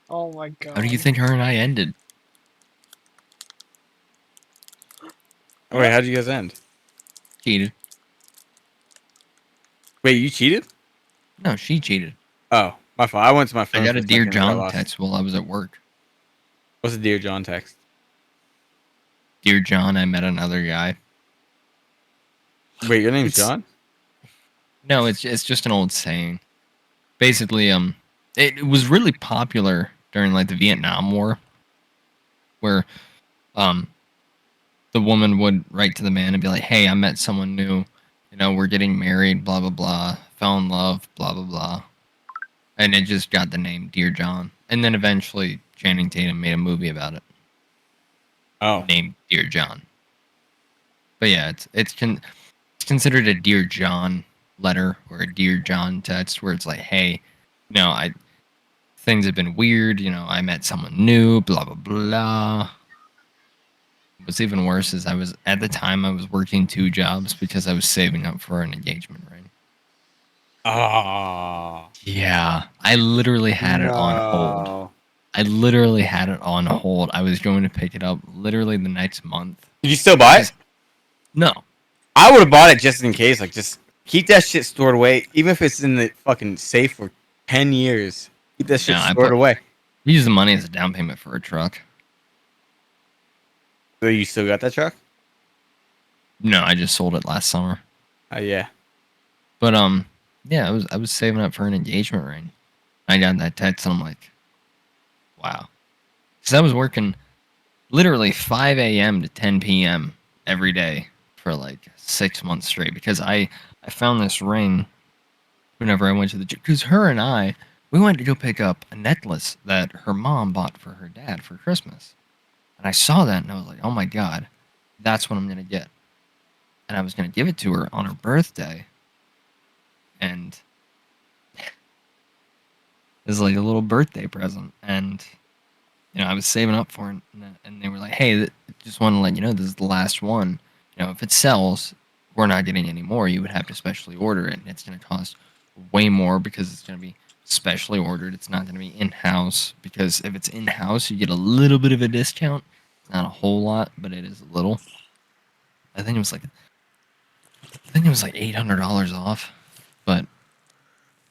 Oh my god. How do you think her and I ended? Wait, how'd you guys end? Cheated. Wait, you cheated? No, she cheated. Oh, my fault. I went to my phone. I got for a Dear second and I John lost. text while I was at work. What's a Dear John text? Dear John, I met another guy. Wait, your name's It's- John? No, it's just an old saying. Basically, it was really popular during like the Vietnam War, where the woman would write to the man and be like, "Hey, I met someone new. You know, we're getting married. Blah blah blah. Fell in love. Blah blah blah." And it just got the name Dear John. And then eventually, Channing Tatum made a movie about it, Oh. named Dear John. But yeah, it's considered a Dear John letter or a Dear John text where it's like, hey, you know, things have been weird, you know, I met someone new, blah blah blah. What's even worse is at the time I was working 2 jobs because I was saving up for an engagement ring. Oh. Yeah, I literally had it on hold. No. I literally had it on hold. I was going to pick it up literally the next month. Did you still buy it? No. I would have bought it just in case. Like, just keep that shit stored away. Even if it's in the fucking safe for 10 years. Keep that shit No, I stored away. use the money as a down payment for a truck. So you still got that truck? No, I just sold it last summer. Oh, yeah. But yeah, I was saving up for an engagement ring. I got that text and I'm like, wow. Because I was working literally 5 a.m. to 10 p.m. every day for like 6 months straight because I found this ring whenever I went to the gym. Because her and we went to go pick up a necklace that her mom bought for her dad for Christmas. And I saw that and I was like, oh my God, that's what I'm going to get. And I was going to give it to her on her birthday. And it was like a little birthday present. And, you know, I was saving up for it. And they were like, hey, just want to let you know this is the last one. You know, if it sells, we're not getting any more. You would have to specially order it. And it's going to cost way more because it's going to be specially ordered. It's not going to be in-house because if it's in-house, you get a little bit of a discount. Not a whole lot, but it is a little. I think it was like $800 off. But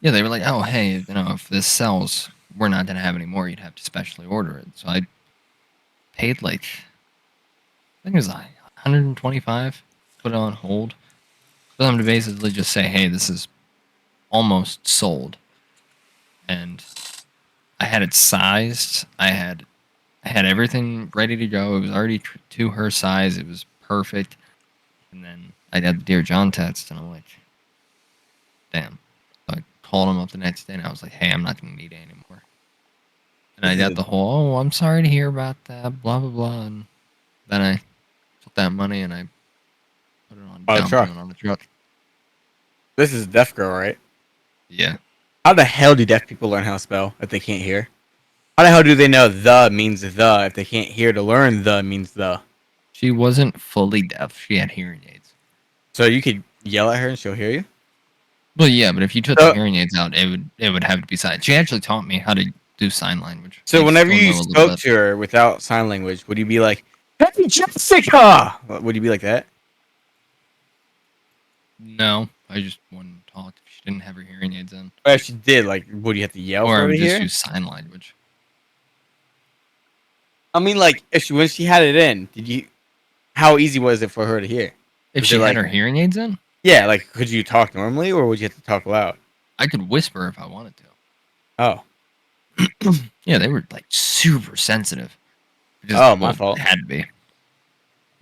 yeah, they were like, oh hey, you know, if this sells, we're not gonna have any more. You'd have to specially order it. So I paid like I think it was like 125, put it on hold for them to basically just say, hey, this is almost sold. And I had it sized. I had everything ready to go. It was already to her size. It was perfect. And then I got the Dear John text, and I'm like, damn. So I called him up the next day, and I was like, hey, I'm not going to need it anymore. And I got the whole, oh, I'm sorry to hear about that, blah, blah, blah. And then I took that money, and I put it on down truck. payment on the truck. This is Deaf Girl, right? Yeah. How the hell do deaf people learn how to spell if they can't hear? How the hell do they know the means the if they can't hear to learn the means the? She wasn't fully deaf. She had hearing aids. So you could yell at her and she'll hear you? Well, yeah, but if you took the hearing aids out, it would have to be sign. She actually taught me how to do sign language. So I whenever still you know a little spoke bit. to her without sign language, would you be like, "Hey, Jessica"? Would you be like that? No, I just wouldn't talk if she didn't have her hearing aids in. Or if she did, like, would you have to yell Or for I her would to just hear? use sign language. I mean, like, when she had it in, how easy was it for her to hear? If Was she it had like, her hearing aids in, yeah, like, could you talk normally, or would you have to talk loud? I could whisper if I wanted to. Oh, Yeah, they were like super sensitive. Just, oh, my well, fault. it had to be.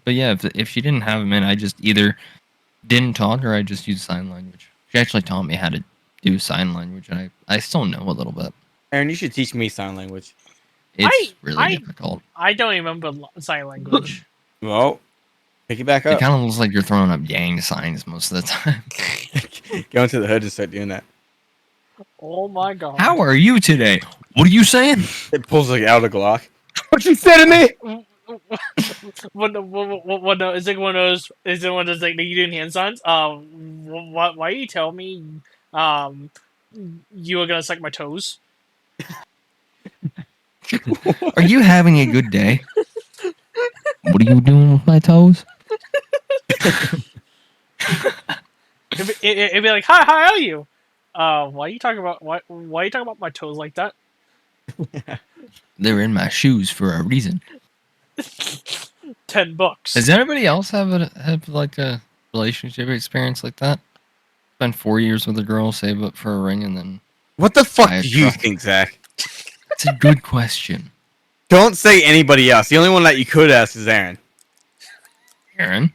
But yeah, if she didn't have them in, I just either didn't talk or I just used sign language. She actually taught me how to do sign language, and I still know a little bit. Aaron, you should teach me sign language. It's really difficult. I don't remember sign language. Well, pick it back It up. kind of looks like you're throwing up gang signs most of the time. Go into the hood and start doing that. Oh my god. How are you today? What are you saying? It pulls like out of the Glock. What you say to me? Is it one of those? Is it one of those like you doing hand signs? Why you tell me, you were gonna suck my toes? Are you having a good day? What are you doing with my toes? It'd be like, hi, how are you? Why are you talking about why are you talking about my toes like that? They're in my shoes for a reason. $10. Does anybody else have like a relationship experience like that? Spend 4 years with a girl, save up for a ring, and then What the fuck buy a do you truck? think, Zach? It's a good question, Don't say anybody else. The only one that you could ask is Aaron. Aaron.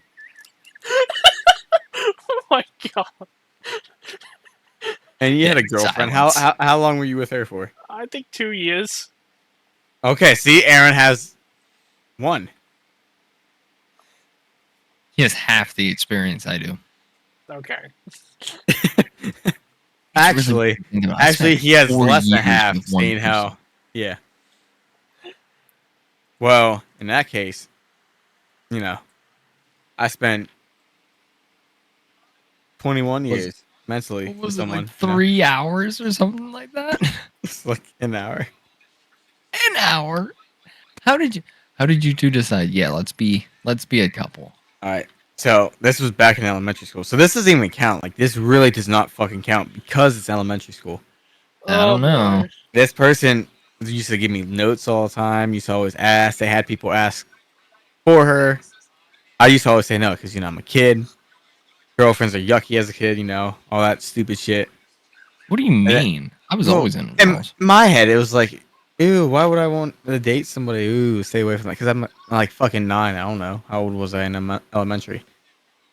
Oh my god! And you had a Yeah, girlfriend. silence. How long were you with her for? I think 2 years. Okay, see, Aaron has one. He has half the experience I do. Okay. Actually, he has less than half. Seeing how, yeah. Well, in that case, I spent 21 years mentally What with was it, someone. like 3 hours or something like that? It's like an hour. An hour. How did you two decide? Yeah, let's be a couple. All right. So this was back in elementary school. So this doesn't even count. Like this really does not fucking count because it's elementary school. I don't know. boy. This person used to give me notes all the time. Used to always ask. They had people ask for her. I used to always say no because I'm a kid. Girlfriends are yucky as a kid. All that stupid shit. What do you And then- mean? I was well, always into in girls. my head, it was like, ew, why would I want to date somebody? Ooh, stay away from that. Because I'm like fucking 9. I don't know. How old was I in elementary?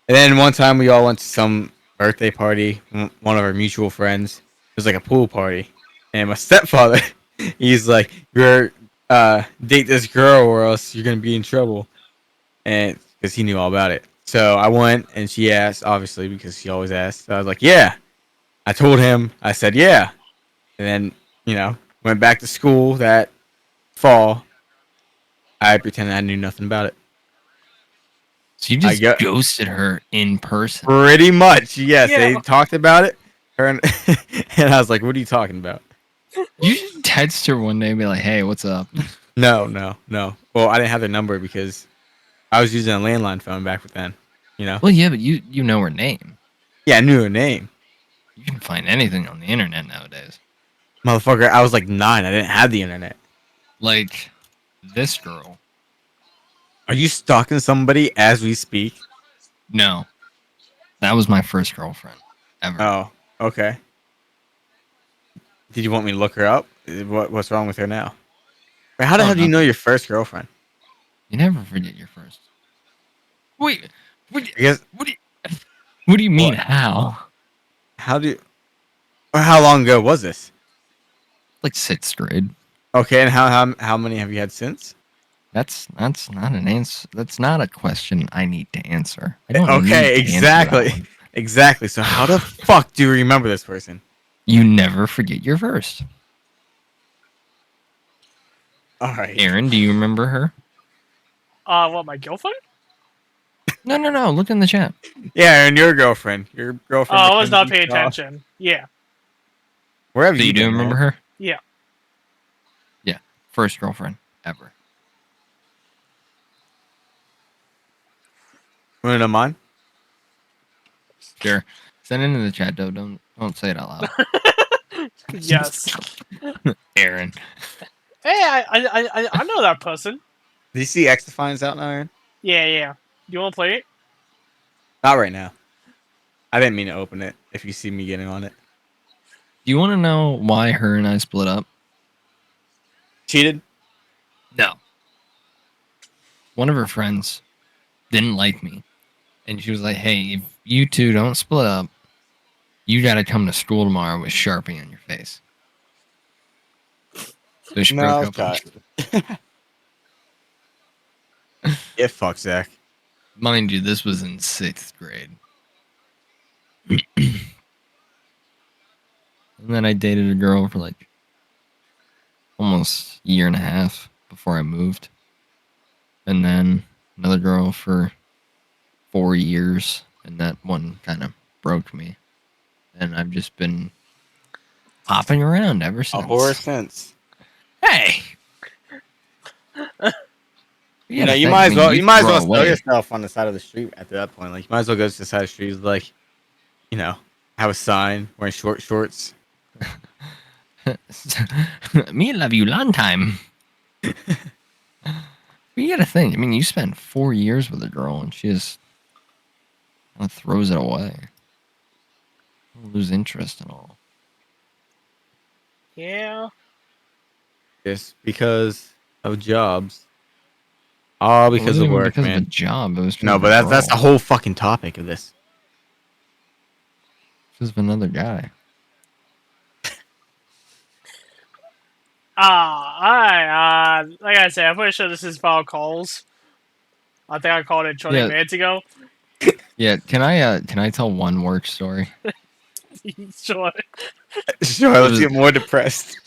And then one time we all went to some birthday party. One of our mutual friends. It was like a pool party. And my stepfather, he's like, you're date this girl or else you're going to be in trouble. And because he knew all about it. So I went and she asked, obviously, because she always asked. So I was like, yeah. I told him, I said, yeah. And then, went back to school that fall. I pretended I knew nothing about it. So you I just got ghosted her in person. pretty much. Yes, Yeah. they talked about it. Her and, and I was like, what are you talking about? You should text her one day and be like, "Hey, what's up?" No. Well, I didn't have their number because I was using a landline phone back then. Well, yeah, but you know her name. Yeah, I knew her name. You can find anything on the internet nowadays. Motherfucker, I was like 9. I didn't have the internet. Like this girl. Are you stalking somebody as we speak? No, that was my first girlfriend ever. Oh, okay. Did you want me to look her up? What's wrong with her now? Wait, how the Oh, hell do you know nothing. your first girlfriend? You never forget your first. Wait, what? I guess What do you mean? What? How? Or how long ago was this? Like 6th grade. Okay, and how many have you had since? That's not an answer. That's not a question I need to answer. I don't Okay, need to answer that exactly. one. Exactly. So how the fuck do you remember this person? You never forget your first. All right. Aaron, do you remember her? What, my girlfriend? No. Look in the chat. Yeah, and your girlfriend. Your Oh, girlfriend. I was not Mackenzie paying Shaw. attention. Yeah. Where have So you do been, remember man? her? Yeah. Yeah, first girlfriend ever. Want to know mine? Sure. Send it in the chat, though. Don't say it out loud. Yes. Aaron. Hey, I know that person. Do you see X Defiance out now, Aaron? Yeah. You want to play it? Not right now. I didn't mean to open it. If you see me getting on it, Do you want to know why her and I split up? cheated. No. One of her friends didn't like me. And she was like, hey, if you two don't split up, you got to come to school tomorrow with Sharpie on your face. So she broke up. cut. Get fucked, Zach. Mind you, this was in 6th grade. And then I dated a girl for like almost a year and a half before I moved. And then another girl for 4 years. And that one kind of broke me. And I've just been hopping around ever A since. horror sense. Hey! You might as well. You might as well throw yourself on the side of the street at that point. Like you might as well go to the side of the street, like, have a sign wearing short shorts. Me love you long time. But you gotta think. I mean, you spent 4 years with a girl, and she just kind of throws it away. Lose interest and all. Yeah. Just because of jobs. All because It wasn't of even work, because man. of a job. It was because No, of but a that's the girl. whole fucking topic of this. Because of another guy. Alright, like I said, I'm pretty sure this is Foul Calls. I think I called it 20 minutes ago. Yeah, can I tell one work story? Sure. Sure, let's get more depressed.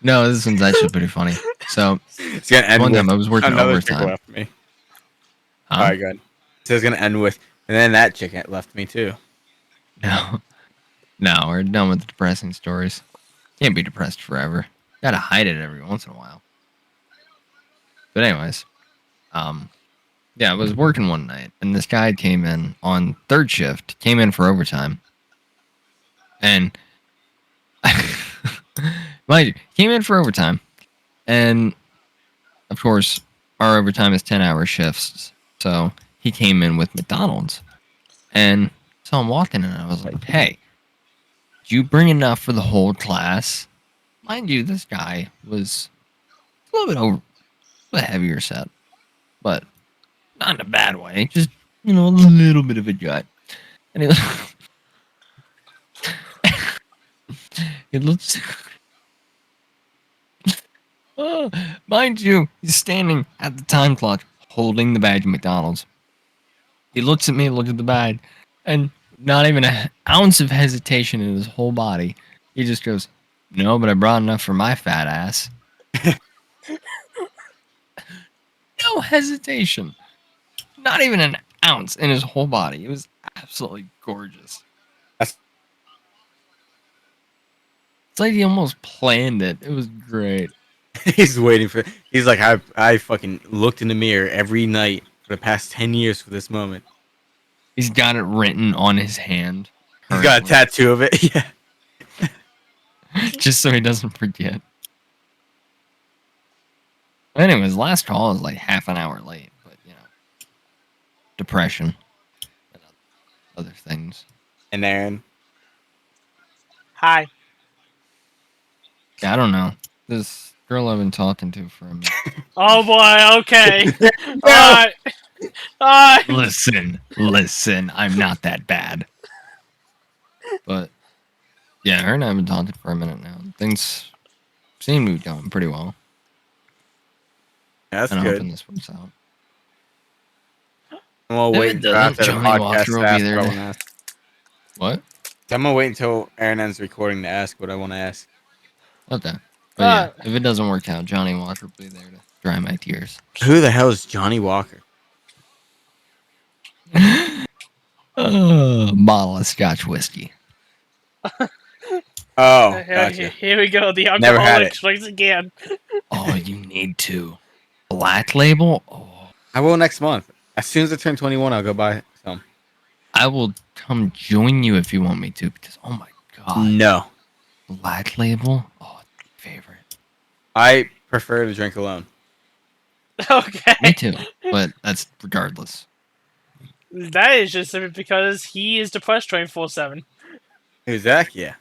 No, this one's actually pretty funny. So It's gonna end one with time I was working another chick overtime. left me. Huh? All right, good. So it's gonna end with, and then that chick left me too. No. No, we're done with the depressing stories. Can't be depressed forever. Gotta hide it every once in a while. But anyways, yeah, I was working one night, and this guy came in on third shift, came in for overtime, and mind you, came in for overtime, and of course, our overtime is 10-hour shifts, so he came in with McDonald's, and saw him walking, and I was like, "Hey, did you bring enough for the whole class?" Mind you, this guy was a little bit a heavier set, but not in a bad way. Just a little bit of a gut. And it looks. Oh, mind you, he's standing at the time clock, holding the badge of McDonald's. He looks at me, looks at the badge, and not even an ounce of hesitation in his whole body. He just goes, "No, but I brought enough for my fat ass." No hesitation. Not even an ounce in his whole body. It was absolutely gorgeous. That's It's like he almost planned it. It was great. he's waiting for. He's like, I fucking looked in the mirror every night for the past 10 years for this moment. He's got it written on his hand. He's got a tattoo of it. Yeah. Just so he doesn't forget. Anyways, last call is like half an hour late, but depression and other things. And Aaron. Hi. Yeah, I don't know. This girl I've been talking to for a minute. Oh boy. Okay. Alright. Alright. Listen. I'm not that bad. But yeah, her and I have been talking for a minute now. Things seem to be going pretty well. Yeah, that's And I'm good. hoping this works out. I'm gonna If wait it until doesn't, after the Johnny podcast Walker to will be ask there what I to- want to ask. What? I'm gonna wait until Aaron ends recording to ask what I want to ask. Okay. But yeah, if it doesn't work out, Johnny Walker will be there to dry my tears. Who the hell is Johnny Walker? Bottle of Scotch whiskey. Oh, gotcha. Here we go. The Never had alcoholic it. strikes again. Oh, you need to. Black Label? Oh, I will next month. As soon as I turn 21, I'll go buy some. I will come join you if you want me to, because oh my god. No. Black Label? Oh, favorite. I prefer to drink alone. Okay. Me too, but that's regardless. That is just simply because he is depressed 24/7. Who's Zach? Yeah.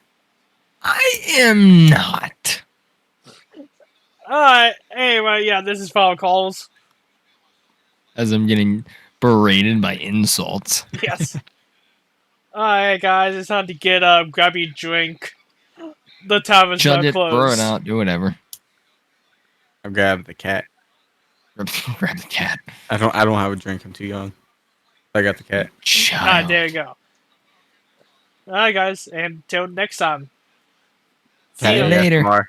I am not. Alright. Anyway, yeah, this is Final Calls. As I'm getting berated by insults. Yes. Alright, guys, it's time to get up, grab your drink. The tavern's Chug not it, closed. throw it out, do whatever. I'll grab the cat. Grab the cat. I don't have a drink. I'm too young. I got the cat. Child. There you go. Alright, guys, and until next time. See See you ya. later. Tomorrow.